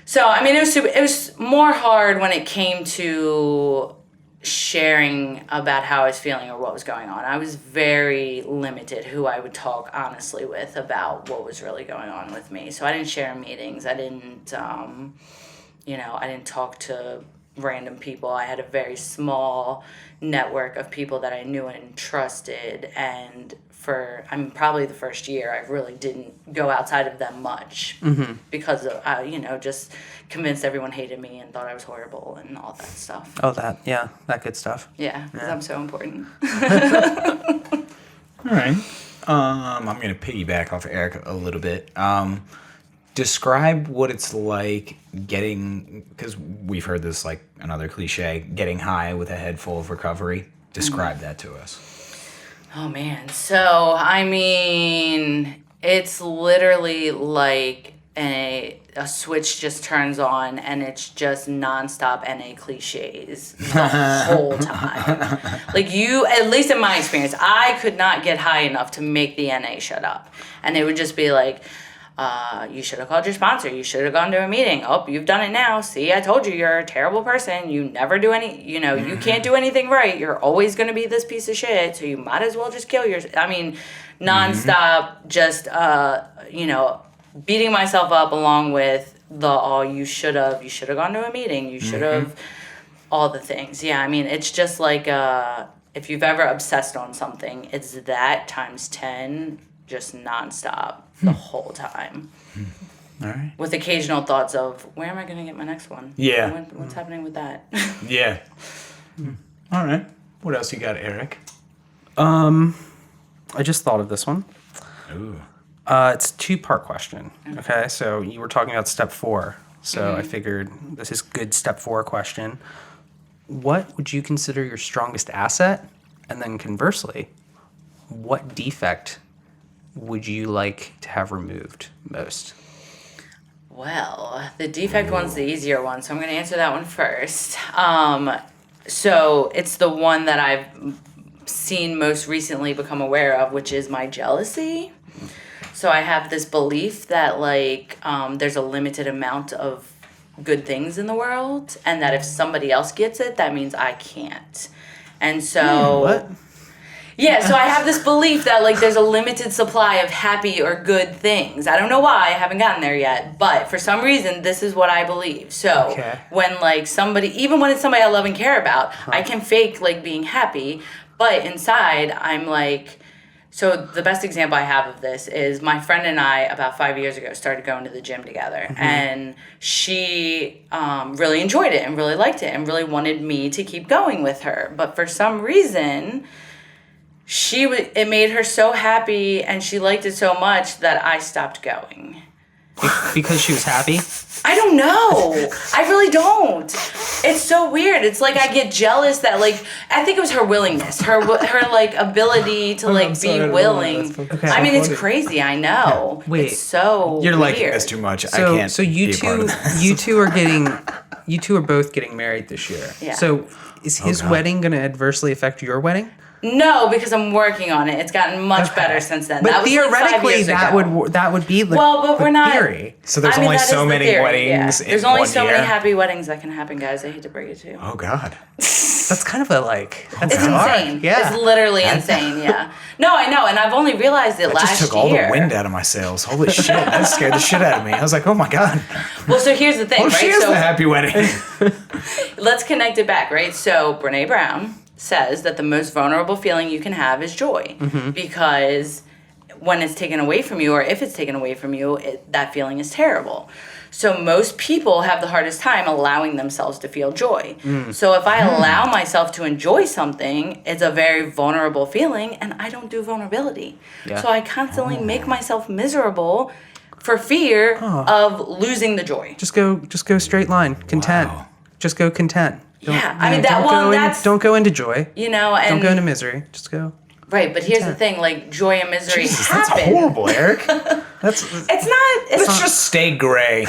So, I mean, it was more hard when it came to sharing about how I was feeling or what was going on. I was very limited who I would talk honestly with about what was really going on with me. So I didn't share in meetings. I didn't, I didn't talk to random people. I had a very small network of people that I knew and trusted, and probably the first year I really didn't go outside of them much because of, just convinced everyone hated me and thought I was horrible and all that stuff. Oh, that good stuff. Yeah, because I'm so important. All right. I'm going to piggyback off Eric a little bit. Describe what it's like getting, because we've heard this like another cliche, getting high with a head full of recovery. Describe that to us. Oh, man. So, I mean, it's literally like a switch just turns on and it's just nonstop NA cliches the whole time. Like at least in my experience, I could not get high enough to make the NA shut up. And it would just be like, You should have called your sponsor. You should have gone to a meeting. Oh, you've done it now. See, I told you you're a terrible person. You never do any, you can't do anything right. You're always going to be this piece of shit. So you might as well just kill yourself. I mean, nonstop, just, beating myself up along with you should have gone to a meeting. You should have, all the things. Yeah, I mean, it's just like, if you've ever obsessed on something, it's that times 10, just nonstop the whole time. All right. With occasional thoughts of, where am I going to get my next one? Yeah. What's happening with that? Yeah. All right. What else you got, Eric? I just thought of this one. Ooh. It's a 2-part question. Okay, so you were talking about step 4. So I figured this is good step 4 question. What would you consider your strongest asset? And then conversely, what defect would you like to have removed most? Well, the defect one's the easier one, so I'm going to answer that one first. So it's the one that I've seen most recently become aware of, which is my jealousy. So I have this belief that, there's a limited amount of good things in the world, and that if somebody else gets it, that means I can't. And so... What? Yeah, so I have this belief that, there's a limited supply of happy or good things. I don't know why, I haven't gotten there yet, but for some reason, this is what I believe. So when, even when it's somebody I love and care about, I can fake, being happy, but inside, I'm so the best example I have of this is my friend and I, about 5 years ago, started going to the gym together. And she really enjoyed it and really liked it and really wanted me to keep going with her. But for some reason, it made her so happy and she liked it so much that I stopped going. Because she was happy? I don't know. I really don't. It's so weird. It's I get jealous that I think it was her willingness, her ability to be willing. Okay. I mean, it's crazy. I know. Wait. It's so You're weird. liking this too much. I can't. So you be a part of two, you two are both getting married this year. Yeah. So is his wedding going to adversely affect your wedding? No, because I'm working on it. It's gotten much better since then. But that was theoretically, 5 years ago. that would be the but we're not. theory. So there's I mean, only that so is the many theory, weddings in There's only one so year? many happy weddings that can happen, guys. I hate to break it to you. Oh, God. That's kind of a It's hard. insane. Yeah. It's literally insane, yeah. No, I know, and I've only realized it That last just took year. all the wind out of my sails. Holy shit. That scared the shit out of me. I was like, oh, my God. Well, so here's the thing, Oh, right? she is So the happy wedding. let's connect it back, right? So Brene Brown says that the most vulnerable feeling you can have is joy, because when it's taken away from you, or if it's taken away from you, that feeling is terrible. So most people have the hardest time allowing themselves to feel joy. So if I allow myself to enjoy something, it's a very vulnerable feeling, and I don't do vulnerability. Yeah. So I constantly make myself miserable for fear of losing the joy. Just go straight line. Content. Wow. Just go content. I mean, that's... Don't go into joy. And... Don't go into misery. Just go. Right, but here's the thing, joy and misery Jesus, happen. that's horrible, Eric. It's not... Let's just stay gray,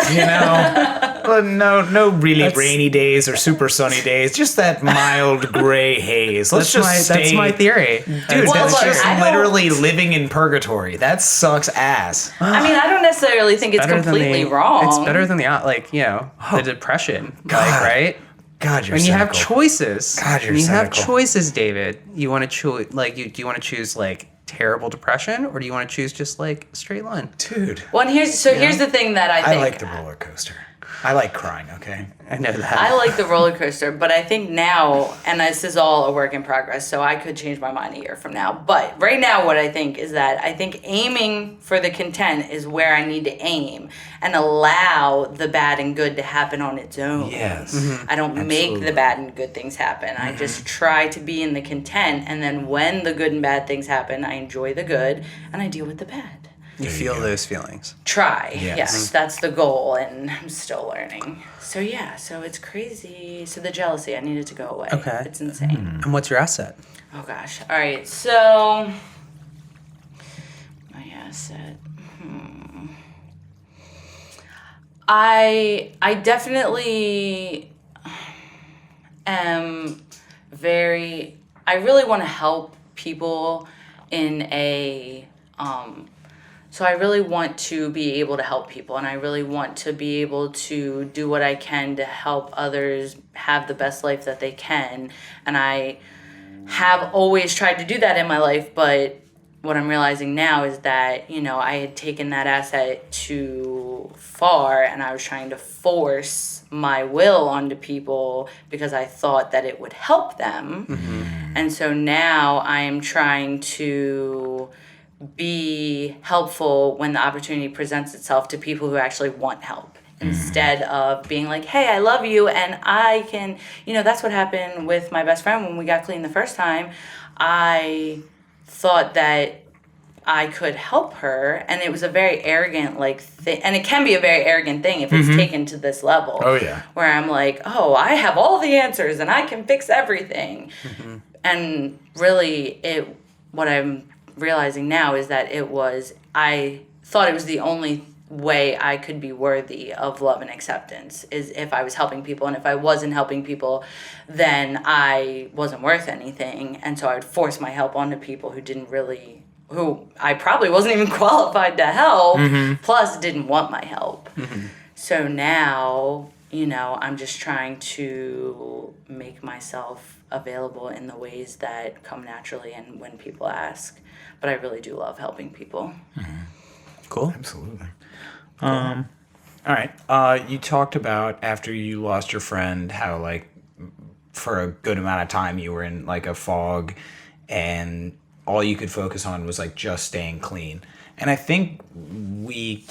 No really rainy days or super sunny days. Just that mild gray haze. Let's That's my theory. Dude, Well, that's look, just I don't- literally living in purgatory. That sucks ass. I mean, I don't necessarily think it's completely wrong. It's better than the depression. Right? God, you're When you have cynical. choices, God, you're when you have cynical. choices, David, you want to choose do you want to choose terrible depression, or do you want to choose just straight line? Dude, Well, and here's the thing that I I think... like the roller coaster. I like crying, okay? I know that. I like the roller coaster, but I think now, and this is all a work in progress, so I could change my mind a year from now. But right now, what I think is that I think aiming for the content is where I need to aim and allow the bad and good to happen on its own. Yes. I don't make the bad and good things happen. I just try to be in the content, and then when the good and bad things happen, I enjoy the good and I deal with the bad. You feel those feelings. Try. Yes. Yes, that's the goal, and I'm still learning. So yeah, so it's crazy. So the jealousy, I need it to go away. Okay. It's insane. And what's your asset? Oh gosh. All right. So my asset. I definitely am I really want to help people in a So I really want to be able to help people, and I really want to be able to do what I can to help others have the best life that they can. And I have always tried to do that in my life, but what I'm realizing now is that, I had taken that asset too far, and I was trying to force my will onto people because I thought that it would help them. And so now I am trying to be helpful when the opportunity presents itself to people who actually want help, instead of being like, hey, I love you and I can, that's what happened with my best friend when we got clean the first time. I thought that I could help her, and it was a very arrogant thing, and it can be a very arrogant thing if it's taken to this level. Oh yeah. Where I'm like, oh, I have all the answers and I can fix everything. And really what I'm realizing now is that I thought it was the only way I could be worthy of love and acceptance is if I was helping people, and if I wasn't helping people, then I wasn't worth anything. And so I would force my help onto people who I probably wasn't even qualified to help, plus didn't want my help. So now, I'm just trying to make myself available in the ways that come naturally and when people ask. But I really do love helping people. Cool. Absolutely. All right. You talked about after you lost your friend, how for a good amount of time you were in a fog, and all you could focus on was just staying clean. And I think we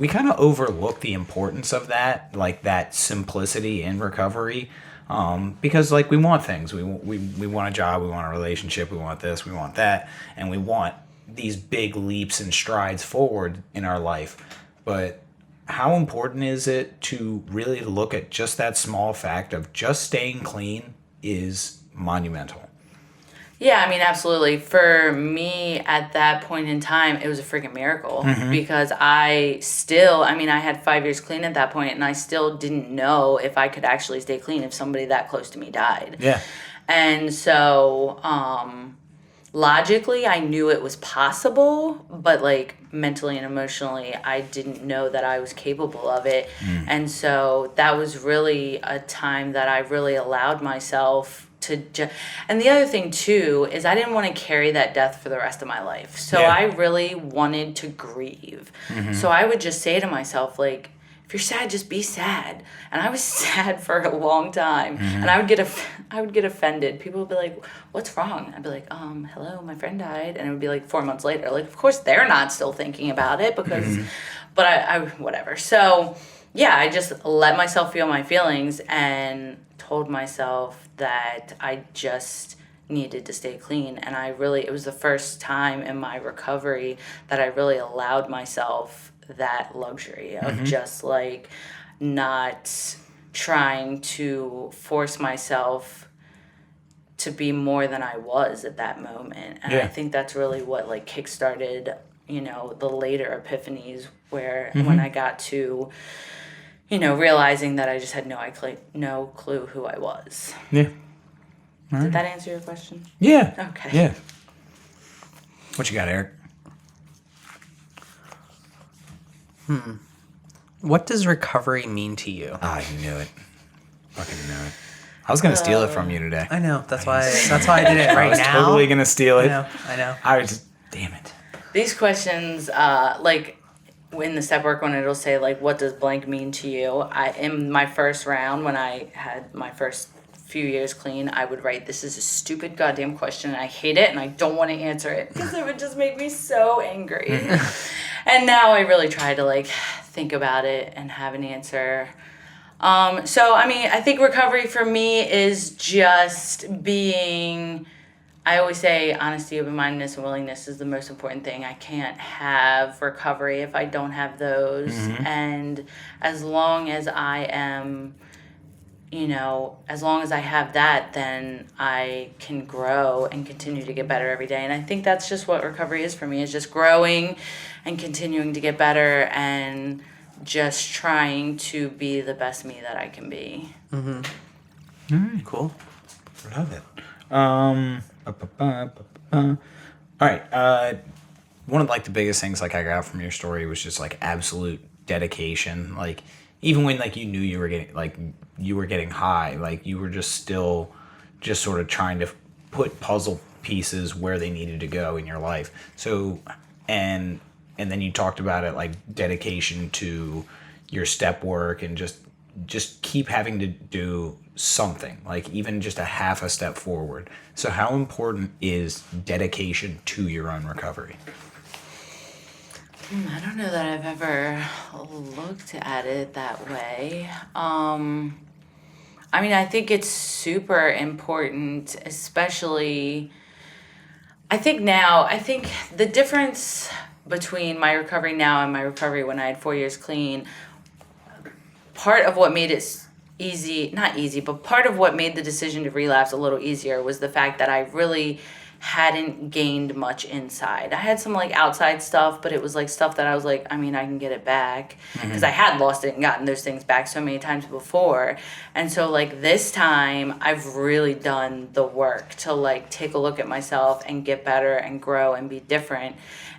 kind of overlook the importance of that, that simplicity in recovery. Because we want things. We want a job, we want a relationship, we want this, we want that, and we want these big leaps and strides forward in our life. But how important is it to really look at just that small fact of just staying clean is monumental? Yeah, absolutely. For me, at that point in time, it was a freaking miracle because I had 5 years clean at that point, and I still didn't know if I could actually stay clean if somebody that close to me died. Yeah. And so, logically, I knew it was possible, but mentally and emotionally, I didn't know that I was capable of it. And so that was really a time that I really allowed myself and the other thing too is I didn't want to carry that death for the rest of my life. So I really wanted to grieve. So I would just say to myself, if you're sad, just be sad. And I was sad for a long time. And I would get offended. People would be like, what's wrong? I'd be like, hello, my friend died. And it would be 4 months later. Of course they're not still thinking about it because, but I whatever. So yeah, I just let myself feel my feelings and told myself that I just needed to stay clean. And it was the first time in my recovery that I really allowed myself that luxury of just not trying to force myself to be more than I was at that moment. And I think that's really what kickstarted, the later epiphanies where when I got to realizing that I just had no clue who I was. Yeah. Right. Did that answer your question? Yeah. Okay. Yeah. What you got, Eric? What does recovery mean to you? I knew it. Fucking knew it. I was gonna steal it from you today. I know. That's why I did it right now. I was totally gonna steal it. I know. I was just, damn it. These questions, in the step work when it'll say what does blank mean to you, in my first round when I had my first few years clean, I would write, this is a stupid goddamn question and I hate it and I don't want to answer it because it would just make me so angry. And now I really try to think about it and have an answer. I think recovery for me is just being, I always say honesty, open-mindedness, and willingness is the most important thing. I can't have recovery if I don't have those. And as long as I am, as long as I have that, then I can grow and continue to get better every day. And I think that's just what recovery is for me, is just growing and continuing to get better and just trying to be the best me that I can be. All right. Cool. Love it. All right. one of like the biggest things like I got from your story was just like absolute dedication. Like even when like you knew you were getting high, like you were just still just sort of trying to put puzzle pieces where they needed to go in your life. So and then you talked about it like dedication to your step work and just keep having to do something, like even just a half a step forward. So how important is dedication to your own recovery? I don't know that I've ever looked at it that way. I mean, I think it's super important, especially, I think the difference between my recovery now and my recovery when I had 4 years clean, part of what made it not easy, but part of what made the decision to relapse a little easier was the fact that I really hadn't gained much inside. I had some like outside stuff, but it was like stuff that I was like, I mean, I can get it back because I had lost it and gotten those things back so many times before. And so like this time I've really done the work to like take a look at myself and get better and grow and be different.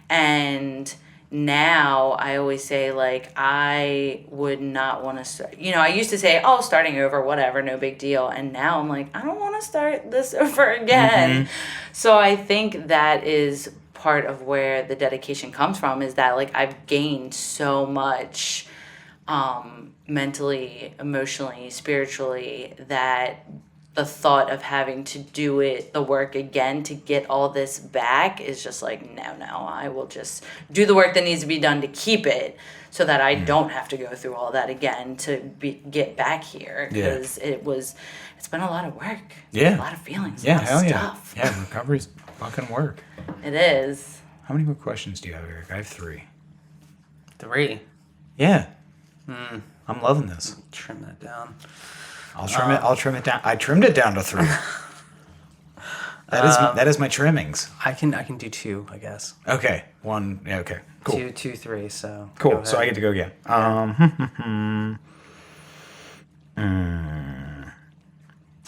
And now I always say like I would not want to start, I used to say, oh, starting over, whatever, no big deal. And now I'm like, I don't want to start this over again. So I think that is part of where the dedication comes from, is that like I've gained so much mentally, emotionally, spiritually, that the thought of having to do the work again to get all this back is just like, no, I will just do the work that needs to be done to keep it so that I don't have to go through all that again to get back here. Because it's been a lot of work. Yeah. A lot of feelings. Yeah, a lot hell of yeah. stuff. Yeah, recovery's fucking work. It is. How many more questions do you have, Eric? I have 3. 3. Yeah. I'm loving this. Trim that down. I'll trim it down. I trimmed it down to 3. That is my trimmings. I can do 2, I guess. Okay. 1. Yeah. Okay. Cool. 2, 3. So Cool. So I get to go again.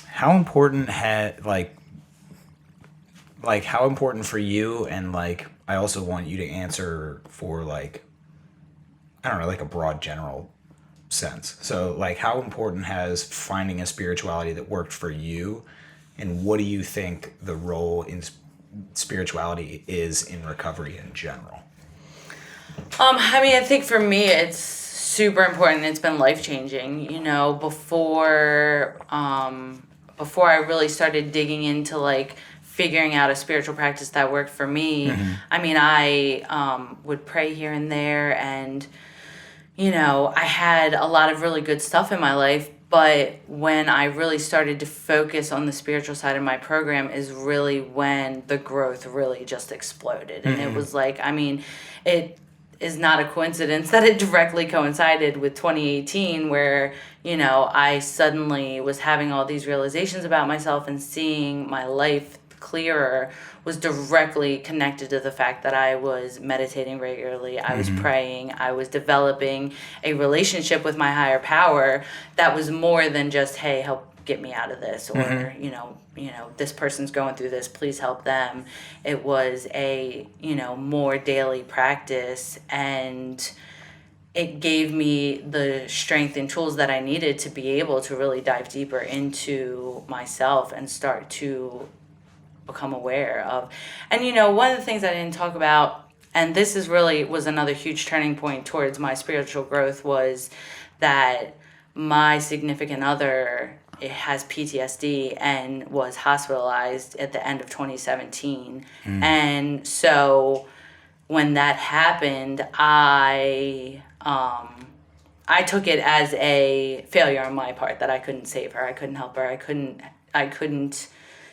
How important how important for you, and like I also want you to answer for like, I don't know, like a broad general sense. So like how important has finding a spirituality that worked for you, and what do you think the role in spirituality is in recovery in general? I mean, I think for me it's super important. It's been life-changing, before I really started digging into like figuring out a spiritual practice that worked for me. I mean, I would pray here and there, and I had a lot of really good stuff in my life, but when I really started to focus on the spiritual side of my program is really when the growth really just exploded. And it was like, I mean, it is not a coincidence that it directly coincided with 2018 where, I suddenly was having all these realizations about myself, and seeing my life clearer was directly connected to the fact that I was meditating regularly, I was praying, I was developing a relationship with my higher power that was more than just, hey, help get me out of this, or this person's going through this, please help them. It was a more daily practice, and it gave me the strength and tools that I needed to be able to really dive deeper into myself and start to become aware of. And one of the things I didn't talk about, and this was another huge turning point towards my spiritual growth, was that my significant other has PTSD and was hospitalized at the end of 2017. And so when that happened, I took it as a failure on my part, that I couldn't save her, I couldn't help her, I couldn't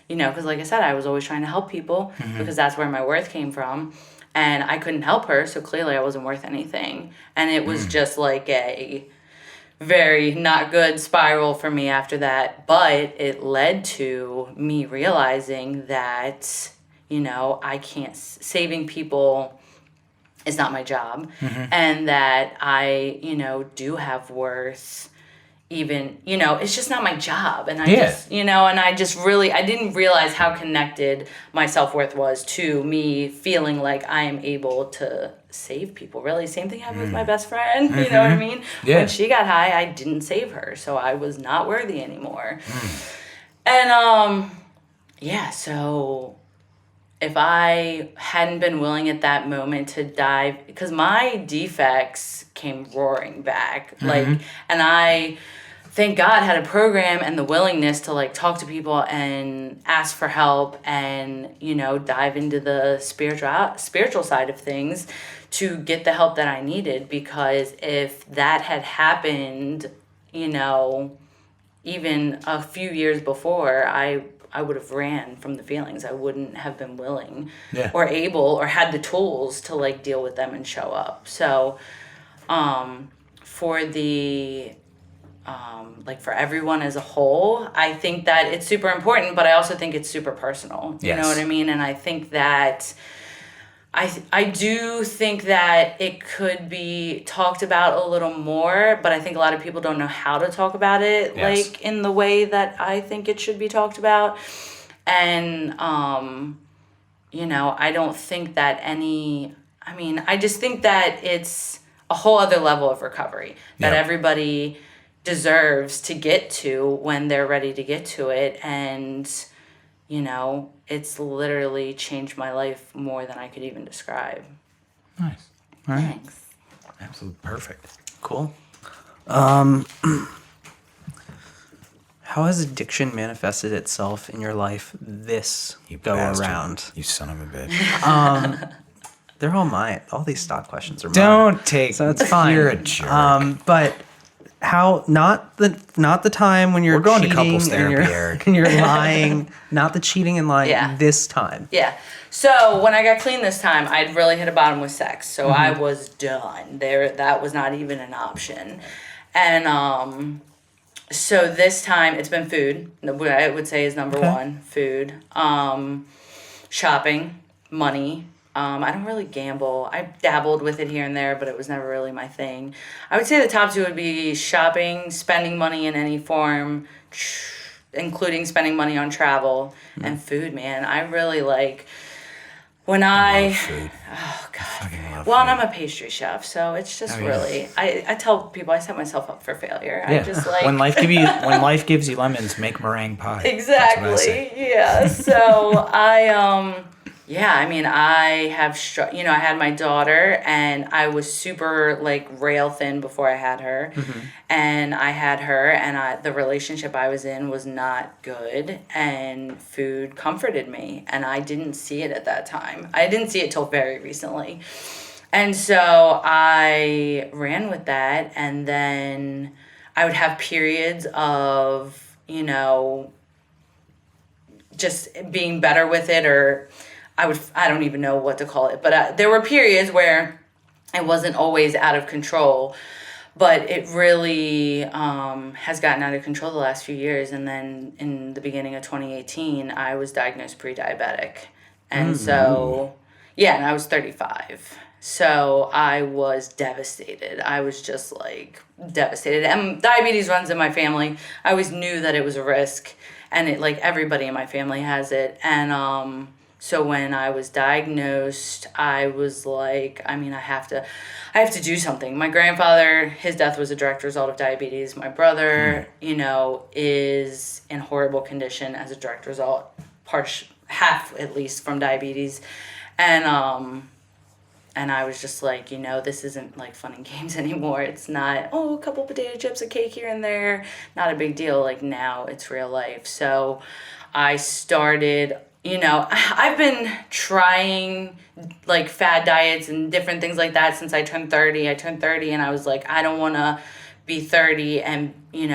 because like I said, I was always trying to help people because that's where my worth came from. And I couldn't help her, so clearly I wasn't worth anything. And it was just like a very not good spiral for me after that. But it led to me realizing that, saving people is not my job. And that I, do have worth even, it's just not my job. And I Yeah. just, and I just really, I didn't realize how connected my self-worth was to me feeling like I am able to save people. Really, same thing happened with my best friend. You know what I mean? Yeah. When she got high, I didn't save her, so I was not worthy anymore. And so if I hadn't been willing at that moment to dive, because my defects came roaring back, and I, thank God, had a program and the willingness to like talk to people and ask for help and, dive into the spiritual side of things to get the help that I needed. Because if that had happened, even a few years before, I would have ran from the feelings. I wouldn't have been willing or able or had the tools to like deal with them and show up. So for the for everyone as a whole, I think that it's super important, but I also think it's super personal. You know what I mean? And I think that I do think that it could be talked about a little more, but I think a lot of people don't know how to talk about it, like in the way that I think it should be talked about. And, I don't think that I just think that it's a whole other level of recovery that everybody deserves to get to when they're ready to get to it. And, it's literally changed my life more than I could even describe. Nice. All right. Thanks. Absolutely perfect. Cool. How has addiction manifested itself in your life this go bastard. around? You son of a bitch. They're all mine. All these stock questions are mine. Don't take. So it's fine. You're a jerk. But how? Not the time when you're We're going to cheating couples therapy, and you're, Eric. and you're lying. Not the cheating and lying. Yeah. This time. Yeah. So when I got clean this time, I'd really hit a bottom with sex. So I was done. That was not even an option. And so this time it's been food. What I would say is number one, food. Shopping, money. I don't really gamble. I dabbled with it here and there, but it was never really my thing. I would say the top two would be shopping, spending money in any form, including spending money on travel, and food, man. I really like when I love food. Oh, God. I fucking love Well, and food. I'm a pastry chef, so it's just Oh, yeah. really... I tell people I set myself up for failure. I just like... when life gives you lemons, make meringue pie. That's what I say. Exactly. Yeah. So I have, I had my daughter, and I was super like rail thin before I had her, and I had her, and the relationship I was in was not good, and food comforted me, and I didn't see it at that time. I didn't see it till very recently, and so I ran with that, and then I would have periods of, just being better with it, or I don't even know what to call it, but there were periods where it wasn't always out of control, but it really has gotten out of control the last few years. And then in the beginning of 2018, I was diagnosed pre-diabetic. And so, and I was 35. So I was devastated. I was just like devastated. And diabetes runs in my family. I always knew that it was a risk, and it, like, everybody in my family has it. And so when I was diagnosed, I was like, I have to do something. My grandfather, his death was a direct result of diabetes. My brother, is in horrible condition as a direct result, half at least, from diabetes. And I was just like, this isn't like fun and games anymore. It's not, a couple potato chips, a cake here and there, not a big deal. Like, now it's real life. So I started... I've been trying like fad diets and different things like that since I turned 30. I turned 30 and I was like, I don't want to be 30 and, I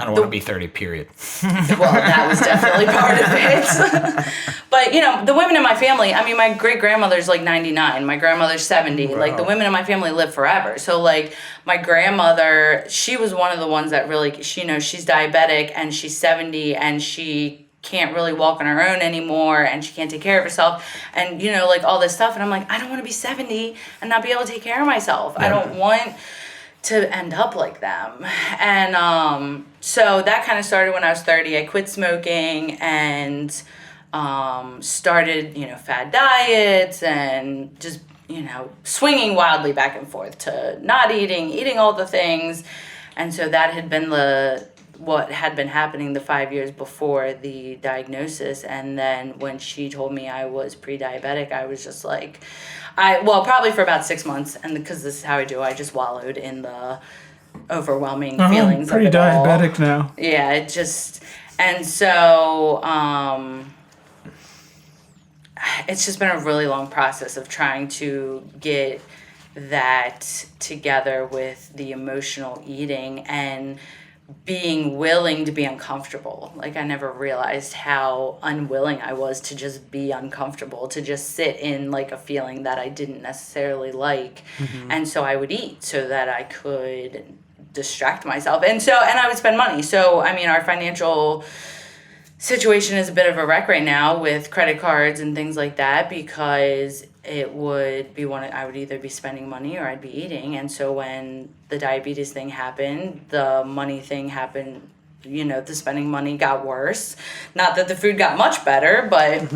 don't want to be 30, period. Well, that was definitely part of it. But, the women in my family, my great-grandmother's like 99. My grandmother's 70. Wow. Like, the women in my family live forever. So, like, my grandmother, she was one of the ones that really, she's diabetic and she's 70 and she can't really walk on her own anymore, and she can't take care of herself, and like all this stuff. And I'm like, I don't want to be 70 and not be able to take care of myself. Yeah. I don't want to end up like them. And so that kind of started when I was 30. I quit smoking and started, fad diets and just, swinging wildly back and forth to not eating all the things. And so that had been what had been happening the 5 years before the diagnosis. And then when she told me I was pre-diabetic, I was just like, probably for about 6 months, and because this is how I do, I just wallowed in the overwhelming feelings of it all. Pre-diabetic now. Yeah, and so it's just been a really long process of trying to get that together with the emotional eating and being willing to be uncomfortable. Like, I never realized how unwilling I was to just be uncomfortable, to just sit in like a feeling that I didn't necessarily like. And so I would eat so that I could distract myself. And I would spend money. So, I mean, our financial situation is a bit of a wreck right now with credit cards and things like that, because it would be I would either be spending money or I'd be eating. And so when the diabetes thing happened, the money thing happened, the spending money got worse. Not that the food got much better, but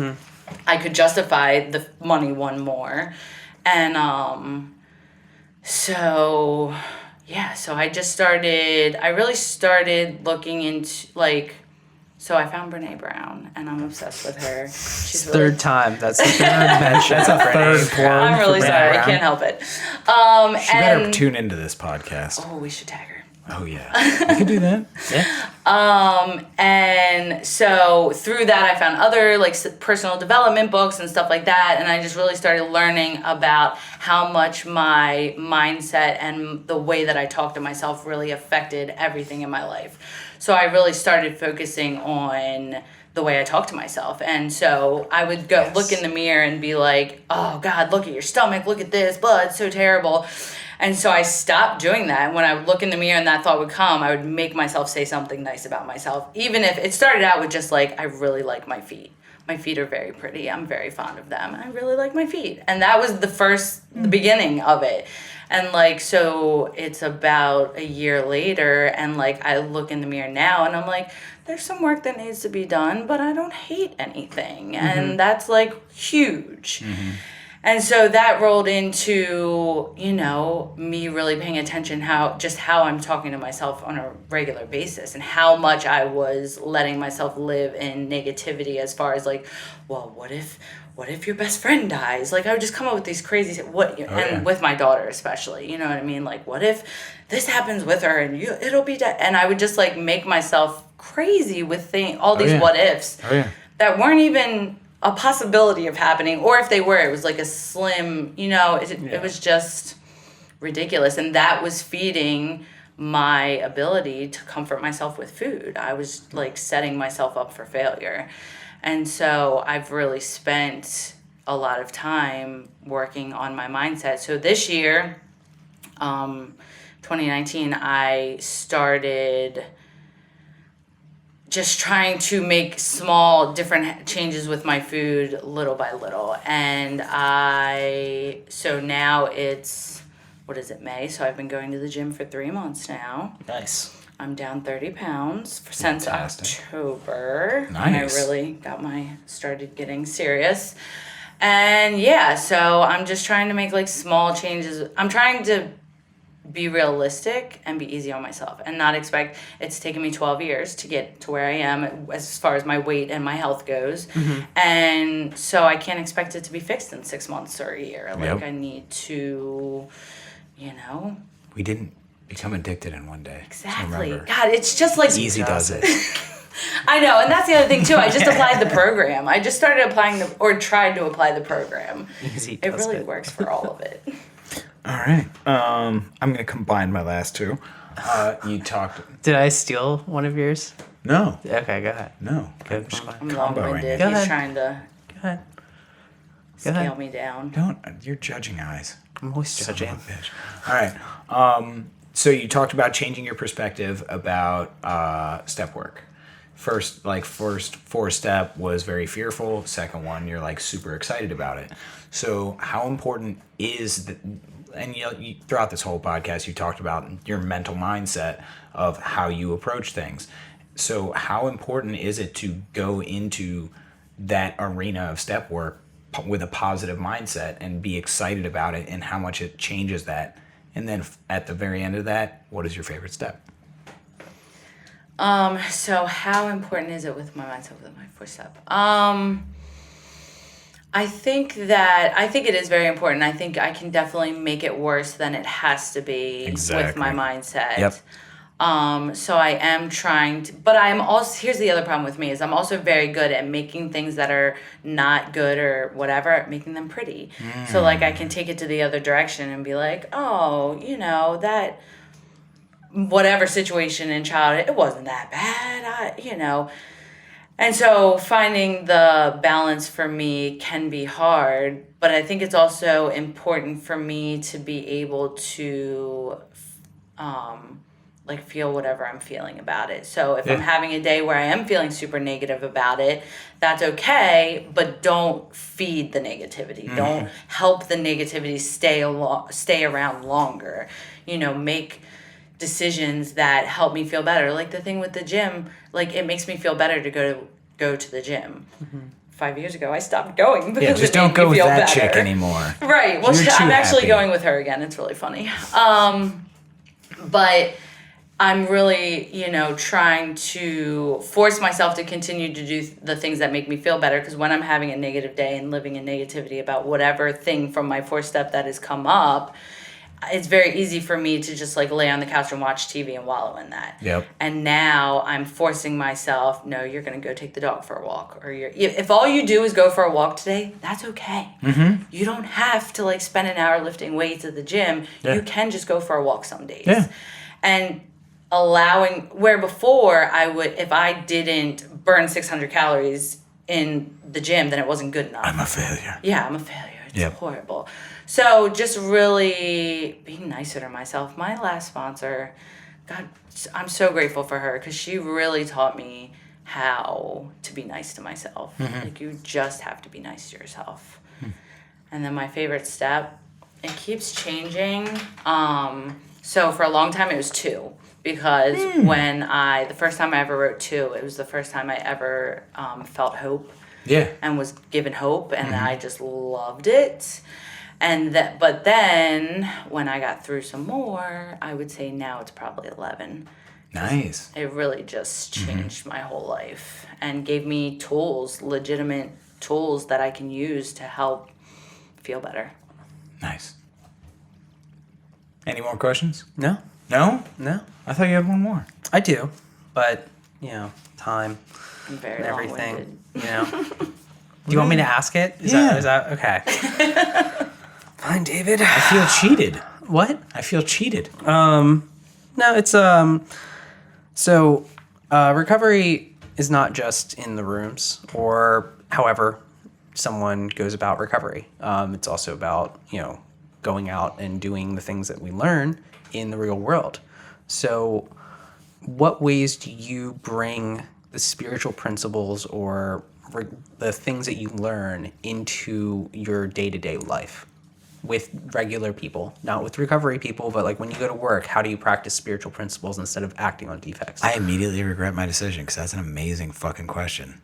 I could justify the money one more. And so I really started looking into so I found Brene Brown, and I'm obsessed with her. She's third time. That's the third mention. That's a third porn. I'm really sorry. I can't help it. She better tune into this podcast. Oh, we should tag her. Oh, yeah. We could do that. Yeah. And so through that, I found other personal development books and stuff like that. And I just really started learning about how much my mindset and the way that I talk to myself really affected everything in my life. So I really started focusing on the way I talk to myself. And so I would go look in the mirror and be like, oh God, look at your stomach, look at this, blah, it's so terrible. And so I stopped doing that. When I would look in the mirror and that thought would come, I would make myself say something nice about myself. Even if it started out with just I really like my feet. My feet are very pretty. I'm very fond of them. I really like my feet. And that was the beginning of it. And so it's about a year later, and I look in the mirror now and I'm like, there's some work that needs to be done, but I don't hate anything. And that's huge. And so that rolled into, me really paying attention how I'm talking to myself on a regular basis, and how much I was letting myself live in negativity as far as well, what if your best friend dies? I would just come up with these crazy, with my daughter especially, you know what I mean? What if this happens with her and it'll be dead? And I would just make myself crazy with all these what ifs that weren't even a possibility of happening, or if they were, it was a slim, it was just ridiculous. And that was feeding my ability to comfort myself with food. I was setting myself up for failure. And so I've really spent a lot of time working on my mindset. So this year, 2019, I started just trying to make small different changes with my food little by little. And so now it's, May? So I've been going to the gym for 3 months now. Nice. I'm down 30 pounds since October. Nice. And I really started getting serious. And so I'm just trying to make small changes. I'm trying to be realistic and be easy on myself and not expect. It's taken me 12 years to get to where I am as far as my weight and my health goes. And so I can't expect it to be fixed in 6 months or a year. I need to, We didn't become addicted in one day. Exactly. God, it's just easy does it. I know, and that's the other thing too. I just applied the program. I just started tried to apply the program. Easy it does really works for all of it. All right. I'm going to combine my last two. You talked... Did I steal one of yours? No. Okay, go ahead. No. Good. I'm long-winded. Go He's ahead. trying to Go ahead. scale me down. You're judging eyes. I'm always judging. Bitch. All right. So you talked about changing your perspective about step work. First 4-step was very fearful. Second one, you're super excited about it. So how important is and throughout this whole podcast, you talked about your mental mindset of how you approach things. So how important is it to go into that arena of step work with a positive mindset and be excited about it, and how much it changes that? And then at the very end of that, what is your favorite step? So how important is it with my mindset with my fourth step? I think it is very important. I think I can definitely make it worse than it has to be with my mindset. Yep. So I am trying to, but I'm also, here's the other problem with me is I'm also very good at making things that are not good or whatever, making them pretty. So like I can take it to the other direction and be like, oh, that whatever situation in childhood, it wasn't that bad, And so finding the balance for me can be hard, but I think it's also important for me to be able to feel whatever I'm feeling about it. So if I'm having a day where I am feeling super negative about it, that's okay, but don't feed the negativity. Mm-hmm. Don't help the negativity stay around longer. Make decisions that help me feel better. Like the thing with the gym, it makes me feel better to go to the gym. Mm-hmm. 5 years ago, I stopped going because just don't go with that chick anymore. Right. Well, I'm actually going with her again. It's really funny. But I'm really, trying to force myself to continue to do the things that make me feel better. Because when I'm having a negative day and living in negativity about whatever thing from my fourth step that has come up, it's very easy for me to just lay on the couch and watch TV and wallow in that. Yep. And now I'm forcing myself, no, you're going to go take the dog for a walk. Or if all you do is go for a walk today, that's okay. Mm-hmm. You don't have to spend an hour lifting weights at the gym. Yeah. You can just go for a walk some days. Yeah. And where before I would, if I didn't burn 600 calories in the gym, then it wasn't good enough. I'm a failure. Yeah, I'm a failure. It's horrible. So just really being nicer to myself. My last sponsor, God, I'm so grateful for her because she really taught me how to be nice to myself. Mm-hmm. You just have to be nice to yourself. Mm. And then my favorite step, it keeps changing. So for a long time it was 2. Because the first time I ever wrote 2, it was the first time I ever felt hope. Yeah. And was given hope, and I just loved it. But then when I got through some more, I would say now it's probably 11. Nice. It really just changed my whole life and gave me tools, legitimate tools that I can use to help feel better. Nice. Any more questions? No. No? No. I thought you had one more. I do, but, time and everything, Do you want me to ask it? Is that okay? Fine, David. I feel cheated. What? I feel cheated. No, it's so recovery is not just in the rooms or however someone goes about recovery. It's also about, going out and doing the things that we learn in the real world. So what ways do you bring the spiritual principles or the things that you learn into your day-to-day life with regular people, not with recovery people, but when you go to work, how do you practice spiritual principles instead of acting on defects? I immediately regret my decision because that's an amazing fucking question.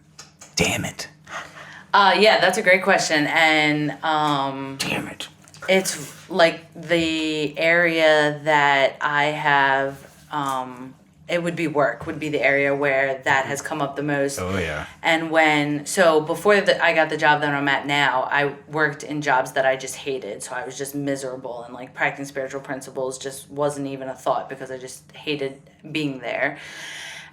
Damn it. Yeah, that's a great question. And damn it. It's the area that I have, it would be work, would be the area where that has come up the most. Oh, yeah. And before I got the job that I'm at now, I worked in jobs that I just hated. So I was just miserable and practicing spiritual principles just wasn't even a thought because I just hated being there.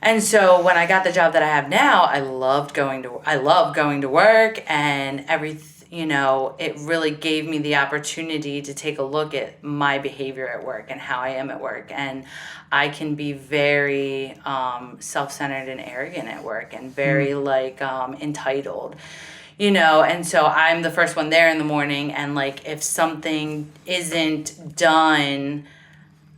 And so when I got the job that I have now, I love going to work and everything. It really gave me the opportunity to take a look at my behavior at work and how I am at work. And I can be very self-centered and arrogant at work and very entitled, and so I'm the first one there in the morning. And if something isn't done,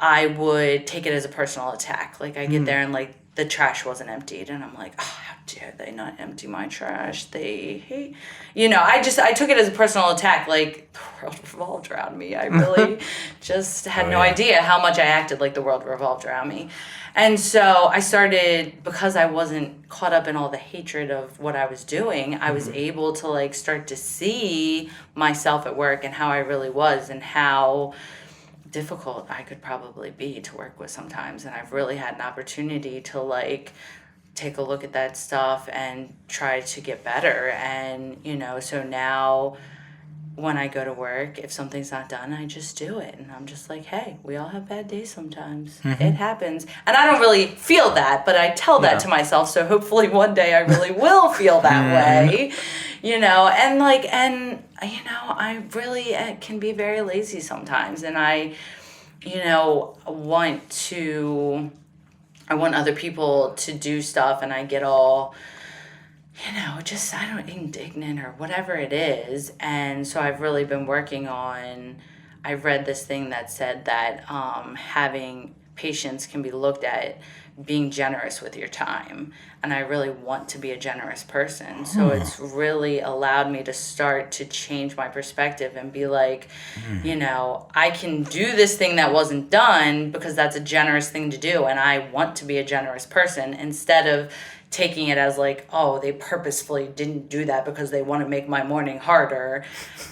I would take it as a personal attack. I get there and the trash wasn't emptied and I'm like, oh, how dare they not empty my trash? They hate, I took it as a personal attack. Like, the world revolved around me. I really just had no idea how much I acted like the world revolved around me. And so I started, because I wasn't caught up in all the hatred of what I was doing, I was able to like start to see myself at work and how I really was and how difficult I could probably be to work with sometimes. And I've really had an opportunity to like take a look at that stuff and try to get better. And, so now when I go to work, if something's not done, I just do it. And I'm just like, hey, we all have bad days sometimes. It happens. And I don't really feel that, but I tell that to myself. So hopefully one day I really will feel that way, I really can be very lazy sometimes. And I want other people to do stuff, and I get all, indignant or whatever it is. And so I've really been working on, I read this thing that said that having patience can be looked at being generous with your time. And I really want to be a generous person. So it's really allowed me to start to change my perspective and be like, I can do this thing that wasn't done because that's a generous thing to do. And I want to be a generous person, instead of taking it as like, oh, they purposefully didn't do that because they want to make my morning harder.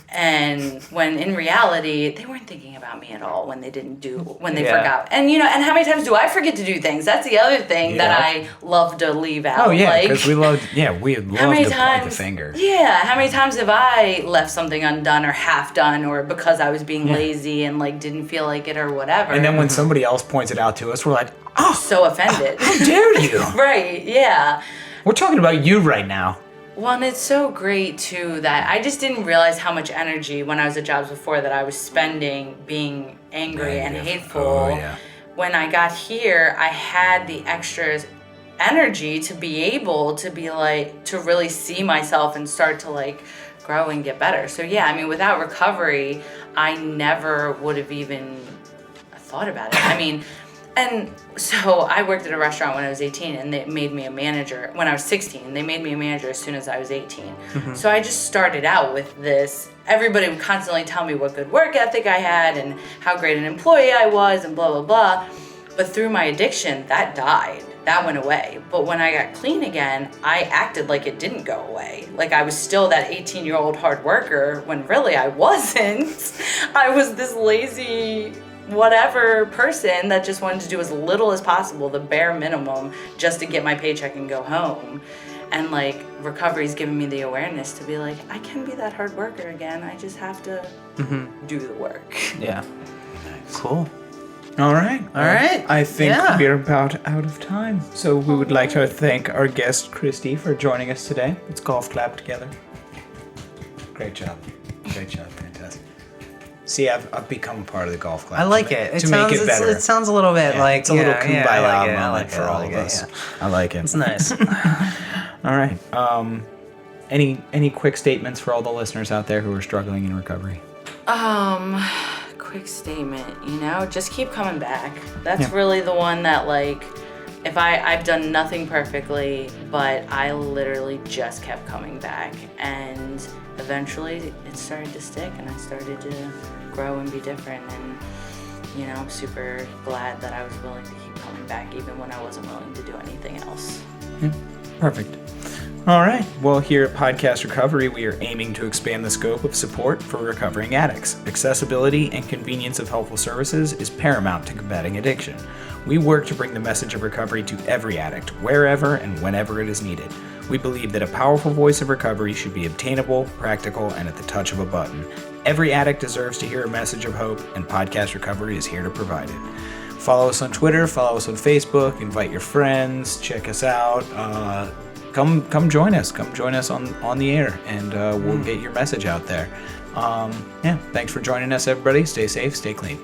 And when in reality, they weren't thinking about me at all when they forgot. And, and how many times do I forget to do things? That's the other thing that I love to leave out. Oh, yeah, because we love to point the finger. Yeah, how many times have I left something undone or half done, or because I was being lazy and, like, didn't feel like it or whatever. And then when somebody else points it out to us, we're like, oh, so offended. How dare you? Right, yeah. We're talking about you right now. Well, and it's so great, too, that I just didn't realize how much energy when I was at jobs before that I was spending being angry and hateful. Oh, yeah. When I got here, I had the extra energy to be able to be like, to really see myself and start to like grow and get better. So yeah, I mean, without recovery, I never would have even thought about it. I mean, and so I worked at a restaurant when I was 18, and they made me a manager when I was 16. They made me a manager as soon as I was 18. So I just started out with this. Everybody would constantly tell me what good work ethic I had and how great an employee I was and blah, blah, blah. But through my addiction, that died. That went away. But when I got clean again, I acted like it didn't go away. Like I was still that 18-year-old hard worker when really I wasn't. I was this lazy whatever person that just wanted to do as little as possible, the bare minimum, just to get my paycheck and go home. And like recovery's given me the awareness to be like, I can be that hard worker again. I just have to do the work. Yeah. Nice. Cool. All right. I think Yeah. we're about out of time. So we would like to thank our guest, Kristi, for joining us today. Let's golf clap together. Great job. Fantastic. See, I've become part of the golf clap. I like it. To make it better. It sounds a little bit like it's a little kumbaya I moment for all of us. I like it. It's nice. All right. Any quick statements for all the listeners out there who are struggling in recovery? Quick statement, just keep coming back. That's really the one that like, if I've done nothing perfectly, but I literally just kept coming back, and eventually it started to stick, and I started to grow and be different, and I'm super glad that I was willing to keep coming back even when I wasn't willing to do anything else. Perfect. All right. Well, here at Podcast Recovery, we are aiming to expand the scope of support for recovering addicts. Accessibility and convenience of helpful services is paramount to combating addiction. We work to bring the message of recovery to every addict, wherever and whenever it is needed. We believe that a powerful voice of recovery should be obtainable, practical, and at the touch of a button. Every addict deserves to hear a message of hope, and Podcast Recovery is here to provide it. Follow us on Twitter, follow us on Facebook, invite your friends, check us out. Come join us. Come join us on the air, and we'll get your message out there. Thanks for joining us, everybody. Stay safe, stay clean.